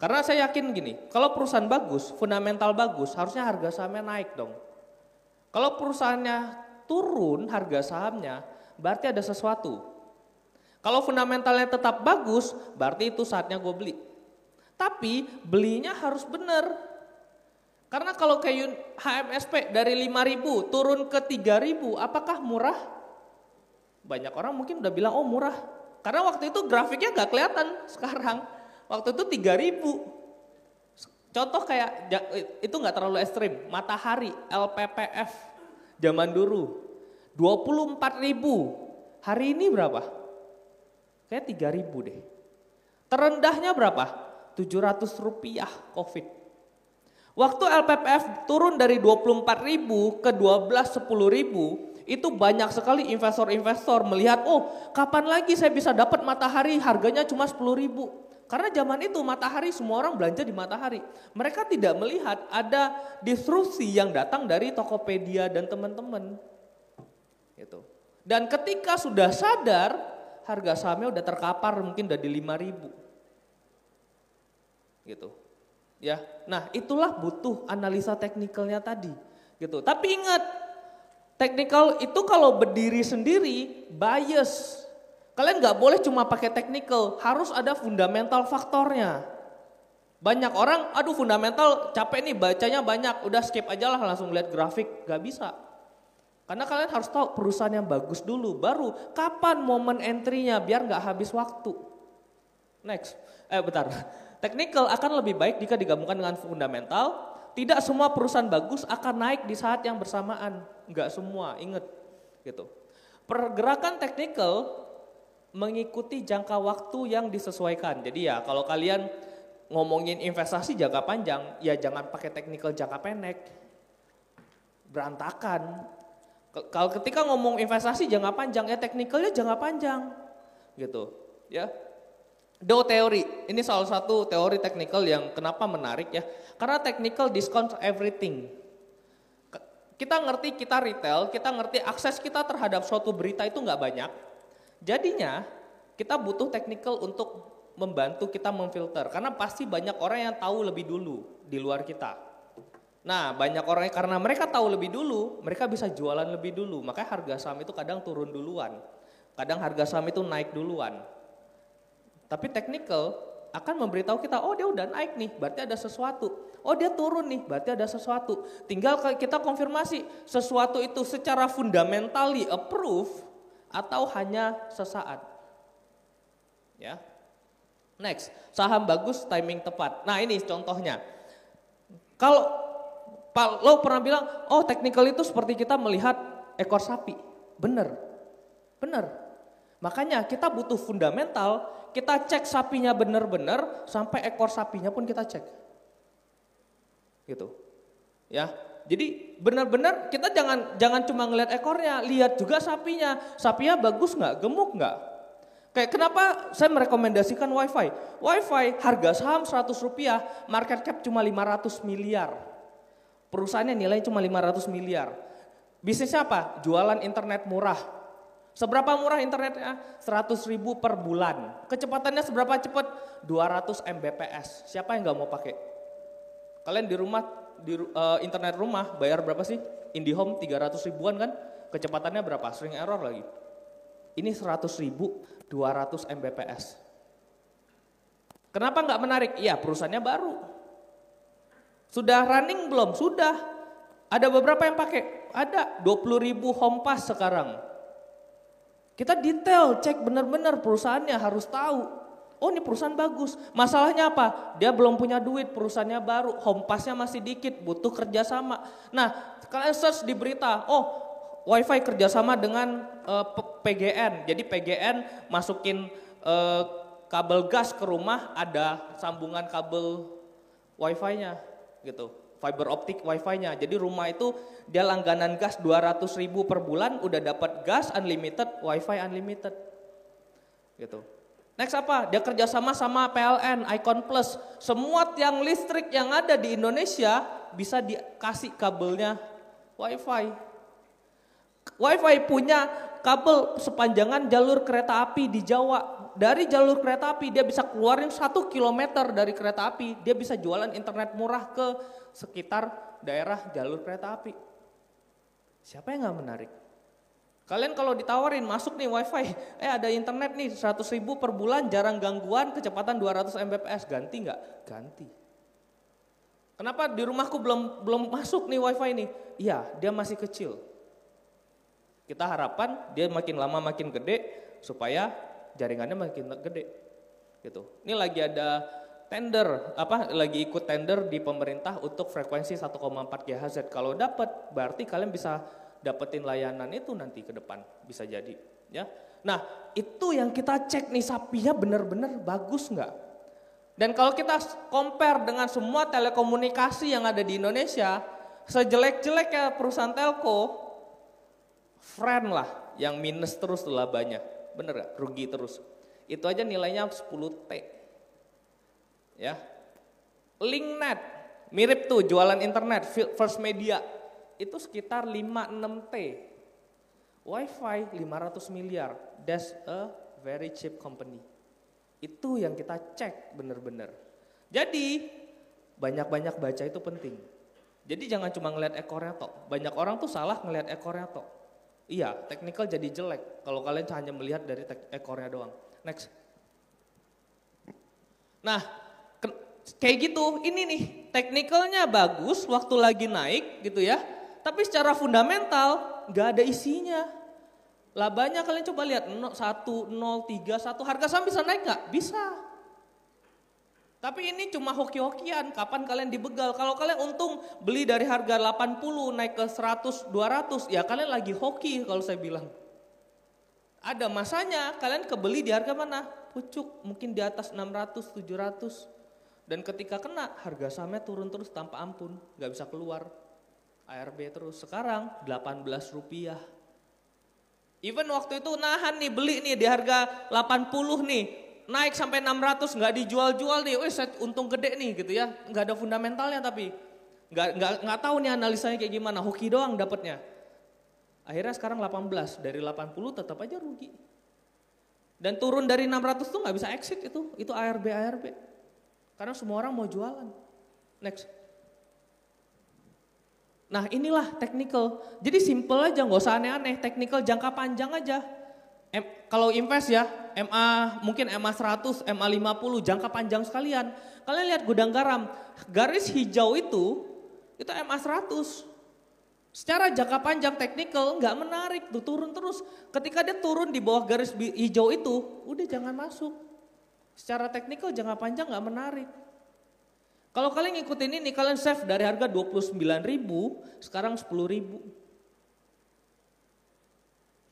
Karena saya yakin gini, kalau perusahaan bagus, fundamental bagus, harusnya harga sahamnya naik dong. Kalau perusahaannya turun harga sahamnya, berarti ada sesuatu. Kalau fundamentalnya tetap bagus, berarti itu saatnya gue beli. Tapi belinya harus benar. Karena kalau kayak HMSP dari 5.000 turun ke 3.000, apakah murah? Banyak orang mungkin udah bilang, murah. Karena waktu itu grafiknya nggak kelihatan sekarang. Waktu itu 3.000. Contoh kayak, itu nggak terlalu ekstrim, Matahari, LPPF, zaman dulu. 24.000, hari ini berapa? Kayak 3.000 deh. Terendahnya berapa? 700 rupiah COVID. Waktu LPPF turun dari 24.000 ke 10.000, itu banyak sekali investor-investor melihat, kapan lagi saya bisa dapat Matahari harganya cuma 10.000. Karena zaman itu Matahari semua orang belanja di Matahari. Mereka tidak melihat ada disrupsi yang datang dari Tokopedia dan teman-teman. Gitu. Dan ketika sudah sadar, harga sahamnya udah terkapar mungkin udah di 5.000. Gitu. Ya, nah itulah butuh analisa teknikalnya tadi, gitu. Tapi ingat, teknikal itu kalau berdiri sendiri bias. Kalian nggak boleh cuma pakai teknikal, harus ada fundamental faktornya. Banyak orang, fundamental capek nih bacanya banyak, udah skip aja lah langsung lihat grafik, nggak bisa. Karena kalian harus tahu perusahaan yang bagus dulu, baru kapan momen entry-nya biar nggak habis waktu. Next, bentar. Technical akan lebih baik jika digabungkan dengan fundamental. Tidak semua perusahaan bagus akan naik di saat yang bersamaan. Enggak semua, ingat gitu. Pergerakan technical mengikuti jangka waktu yang disesuaikan. Jadi ya kalau kalian ngomongin investasi jangka panjang, ya jangan pakai technical jangka pendek. Berantakan. Kalau ketika ngomong investasi jangka panjang, ya technicalnya jangka panjang. Gitu, ya. Dow teori, ini salah satu teori technical yang kenapa menarik ya. Karena technical discounts everything. Kita ngerti kita retail, kita ngerti akses kita terhadap suatu berita itu nggak banyak. Jadinya kita butuh technical untuk membantu kita memfilter. Karena pasti banyak orang yang tahu lebih dulu di luar kita. Nah banyak orang karena mereka tahu lebih dulu, mereka bisa jualan lebih dulu. Makanya harga saham itu kadang turun duluan. Kadang harga saham itu naik duluan. Tapi technical akan memberitahu kita, oh dia udah naik nih, berarti ada sesuatu. Oh dia turun nih, berarti ada sesuatu. Tinggal kita konfirmasi, sesuatu itu secara fundamentally approve atau hanya sesaat. Ya. Next, saham bagus, timing tepat. Nah ini contohnya. Kalau Pak Lo pernah bilang, oh technical itu seperti kita melihat ekor sapi. Bener. Makanya kita butuh fundamental, kita cek sapinya benar-benar sampai ekor sapinya pun kita cek. Gitu. Ya. Jadi benar-benar kita jangan cuma ngelihat ekornya, lihat juga sapinya. Sapinya bagus nggak, gemuk nggak? Kayak kenapa saya merekomendasikan WiFi? WiFi harga saham Rp100, market cap cuma 500 miliar. Perusahaannya nilainya cuma 500 miliar. Bisnisnya apa? Jualan internet murah. Seberapa murah internetnya? 100.000 per bulan. Kecepatannya seberapa cepat? 200 Mbps. Siapa yang nggak mau pakai? Kalian di rumah, internet rumah bayar berapa sih? IndiHome 300 ribuan kan? Kecepatannya berapa? Sering error lagi. Ini 100.000, 200 Mbps. Kenapa nggak menarik? Iya perusahaannya baru. Sudah running belum? Sudah. Ada beberapa yang pakai. Ada 20.000 home pass sekarang. Kita detail, cek benar-benar perusahaannya harus tahu. Oh ini perusahaan bagus. Masalahnya apa? Dia belum punya duit, perusahaannya baru, home pass-nya masih dikit, butuh kerjasama. Nah kalian search di berita, oh WiFi kerjasama dengan PGN. Jadi PGN masukin kabel gas ke rumah, ada sambungan kabel WiFi-nya gitu. Fiber optik WiFi-nya. Jadi rumah itu dia langganan gas 200.000 per bulan, udah dapat gas unlimited, WiFi unlimited. Gitu. Next apa? Dia kerjasama sama PLN, Icon Plus. Semua tiang listrik yang ada di Indonesia bisa dikasih kabelnya WiFi. WiFi punya kabel sepanjangan jalur kereta api di Jawa. Dari jalur kereta api dia bisa keluarin 1 kilometer dari kereta api. Dia bisa jualan internet murah ke sekitar daerah jalur kereta api. Siapa yang gak menarik? Kalian kalau ditawarin masuk nih WiFi, ada internet nih 100.000 per bulan, jarang gangguan, kecepatan 200 Mbps, ganti nggak? Ganti. Kenapa di rumahku belum masuk nih WiFi nih? Iya, dia masih kecil. Kita harapan dia makin lama makin gede supaya jaringannya makin gede. Gitu. Ini lagi ada tender, lagi ikut tender di pemerintah untuk frekuensi 1,4 GHz. Kalau dapat, berarti kalian bisa dapetin layanan itu nanti ke depan, bisa jadi. Ya. Nah, itu yang kita cek nih sapinya benar-benar bagus nggak? Dan kalau kita compare dengan semua telekomunikasi yang ada di Indonesia, sejelek-jeleknya perusahaan telco, friend lah, yang minus terus labanya, bener gak? Rugi terus. Itu aja nilainya 10T. Ya, Linknet, mirip tuh jualan internet, First Media, itu sekitar 5-6T. WiFi 500 miliar, that's a very cheap company. Itu yang kita cek bener-bener. Jadi banyak-banyak baca itu penting. Jadi jangan cuma ngeliat ekornya tok. Banyak orang tuh salah ngeliat ekornya tok. Iya, technical jadi jelek kalau kalian hanya melihat dari ekornya doang. Next. Nah, kayak gitu, ini nih, technicalnya bagus waktu lagi naik gitu ya. Tapi secara fundamental gak ada isinya. Labanya kalian coba lihat 1, 0, 3, 1, harga saham bisa naik gak? Bisa. Tapi ini cuma hoki-hokian, kapan kalian dibegal? Kalau kalian untung beli dari harga 80 naik ke 100, 200, ya kalian lagi hoki kalau saya bilang. Ada masanya kalian kebeli di harga mana? Pucuk, mungkin di atas 600, 700. Dan ketika kena harga sahamnya turun terus tanpa ampun, gak bisa keluar. ARB terus, sekarang 18 rupiah. Even waktu itu nahan nih, beli nih di harga 80 nih. Naik sampai 600 nggak dijual-jual nih, saya untung gede nih gitu ya, nggak ada fundamentalnya tapi nggak tahu nih analisanya kayak gimana, hoki doang dapatnya. Akhirnya sekarang 18 dari 80 tetap aja rugi. Dan turun dari 600 tuh nggak bisa exit itu ARB karena semua orang mau jualan. Next. Nah inilah technical, jadi simple aja nggak usah aneh-aneh, technical jangka panjang aja. Kalau invest ya, MA mungkin MA 100, MA 50, jangka panjang sekalian. Kalian lihat gudang garam, garis hijau itu MA 100. Secara jangka panjang teknikal nggak menarik tuh, turun terus. Ketika dia turun di bawah garis hijau itu, udah jangan masuk. Secara teknikal jangka panjang nggak menarik. Kalau kalian ngikutin ini, kalian save dari harga 29.000, sekarang 10.000.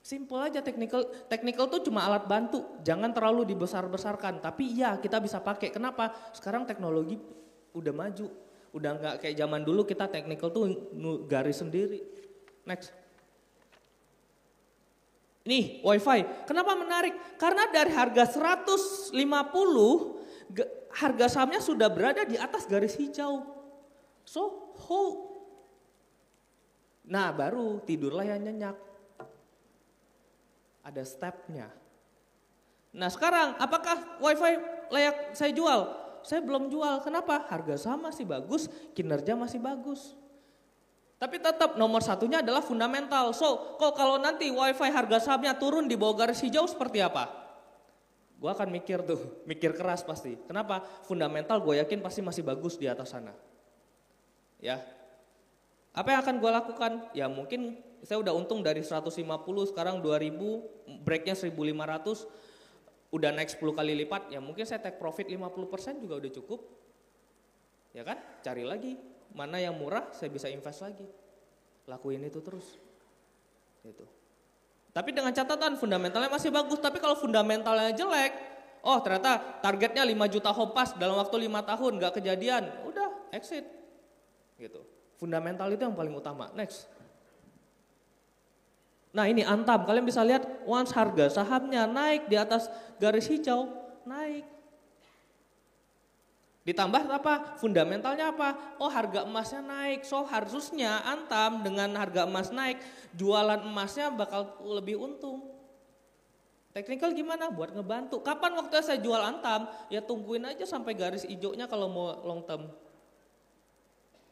Simple aja technical tuh cuma alat bantu, jangan terlalu dibesar-besarkan. Tapi iya kita bisa pakai. Kenapa? Sekarang teknologi udah maju, udah nggak kayak zaman dulu kita technical tuh garis sendiri. Next. Nih WiFi, kenapa menarik? Karena dari harga 150, harga sahamnya sudah berada di atas garis hijau. So hold. Nah baru tidurlah yang nyenyak. Ada stepnya. Nah sekarang apakah WiFi layak saya jual? Saya belum jual, kenapa? Harga saham masih bagus, kinerja masih bagus. Tapi tetap nomor satunya adalah fundamental. So kalau nanti WiFi harga sahamnya turun di bawah garis hijau seperti apa? Gue akan mikir keras pasti. Kenapa? Fundamental gue yakin pasti masih bagus di atas sana. Ya. Apa yang akan gue lakukan? Ya mungkin saya udah untung dari 150 sekarang 2000, breaknya 1500, udah naik 10 kali lipat, ya mungkin saya take profit 50% juga udah cukup. Ya kan? Cari lagi, mana yang murah saya bisa invest lagi. Lakuin itu terus. Gitu. Tapi dengan catatan fundamentalnya masih bagus, tapi kalau fundamentalnya jelek, oh ternyata targetnya 5 juta home pass dalam waktu 5 tahun gak kejadian, udah exit. Gitu. Fundamental itu yang paling utama. Next. Nah ini Antam, kalian bisa lihat once harga sahamnya naik di atas garis hijau, naik. Ditambah apa? Fundamentalnya apa? Oh harga emasnya naik, so harusnya Antam dengan harga emas naik, jualan emasnya bakal lebih untung. Teknikal gimana? Buat ngebantu. Kapan waktu saya jual Antam? Ya tungguin aja sampai garis hijaunya kalau mau long term.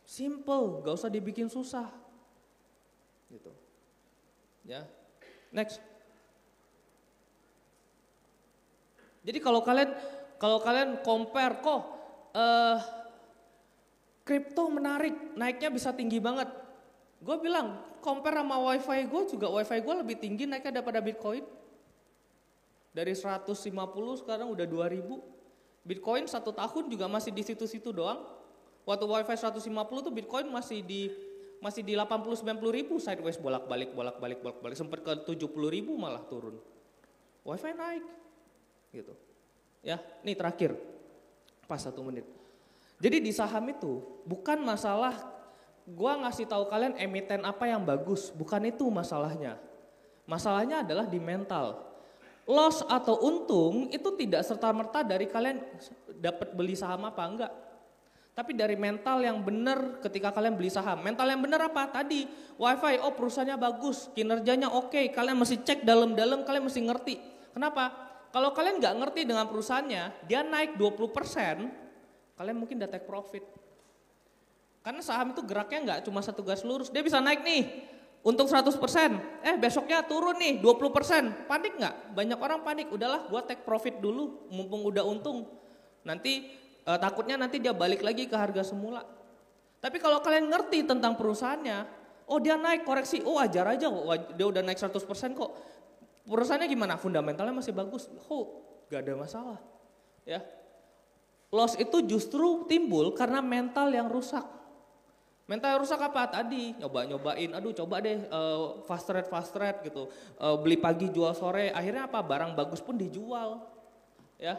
Simple, gak usah dibikin susah. Gitu. Ya. Next. Jadi kalau kalian compare kok kripto menarik, naiknya bisa tinggi banget. Gue bilang compare sama WiFi gue juga, WiFi gue lebih tinggi naiknya daripada Bitcoin. Dari 150 sekarang udah 2000. Bitcoin 1 tahun juga masih di situ-situ doang. Waktu WiFi 150 tuh Bitcoin masih di 80-90 ribu sideways bolak-balik sempat ke 70 ribu malah turun. WiFi naik gitu. Ya, nih terakhir pas 1 menit. Jadi di saham itu bukan masalah gua ngasih tahu kalian emiten apa yang bagus, bukan itu masalahnya. Masalahnya adalah di mental. Loss atau untung itu tidak serta-merta dari kalian dapat beli saham apa enggak. Tapi dari mental yang benar ketika kalian beli saham. Mental yang benar apa? Tadi WiFi, oh perusahaannya bagus, kinerjanya oke. Kalian mesti cek dalam-dalam, kalian mesti ngerti. Kenapa? Kalau kalian nggak ngerti dengan perusahaannya, dia naik 20%, kalian mungkin udah take profit. Karena saham itu geraknya nggak cuma satu garis lurus, dia bisa naik nih, untung 100%, besoknya turun nih 20%, panik nggak? Banyak orang panik, udahlah gua take profit dulu, mumpung udah untung. Nanti takutnya nanti dia balik lagi ke harga semula. Tapi kalau kalian ngerti tentang perusahaannya, oh dia naik koreksi, oh wajar aja, dia udah naik 100% kok. Perusahaannya gimana? Fundamentalnya masih bagus, gak ada masalah. Ya, Loss itu justru timbul karena mental yang rusak. Mental yang rusak apa? Tadi nyoba-nyobain, aduh coba deh fast trade gitu. Beli pagi jual sore, akhirnya apa? Barang bagus pun dijual. Ya.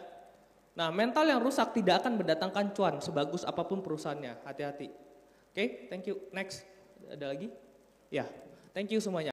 Nah, mental yang rusak tidak akan mendatangkan cuan sebagus apapun perusahaannya. Hati-hati. Oke, thank you. Next. Ada lagi? Ya. Thank you semuanya.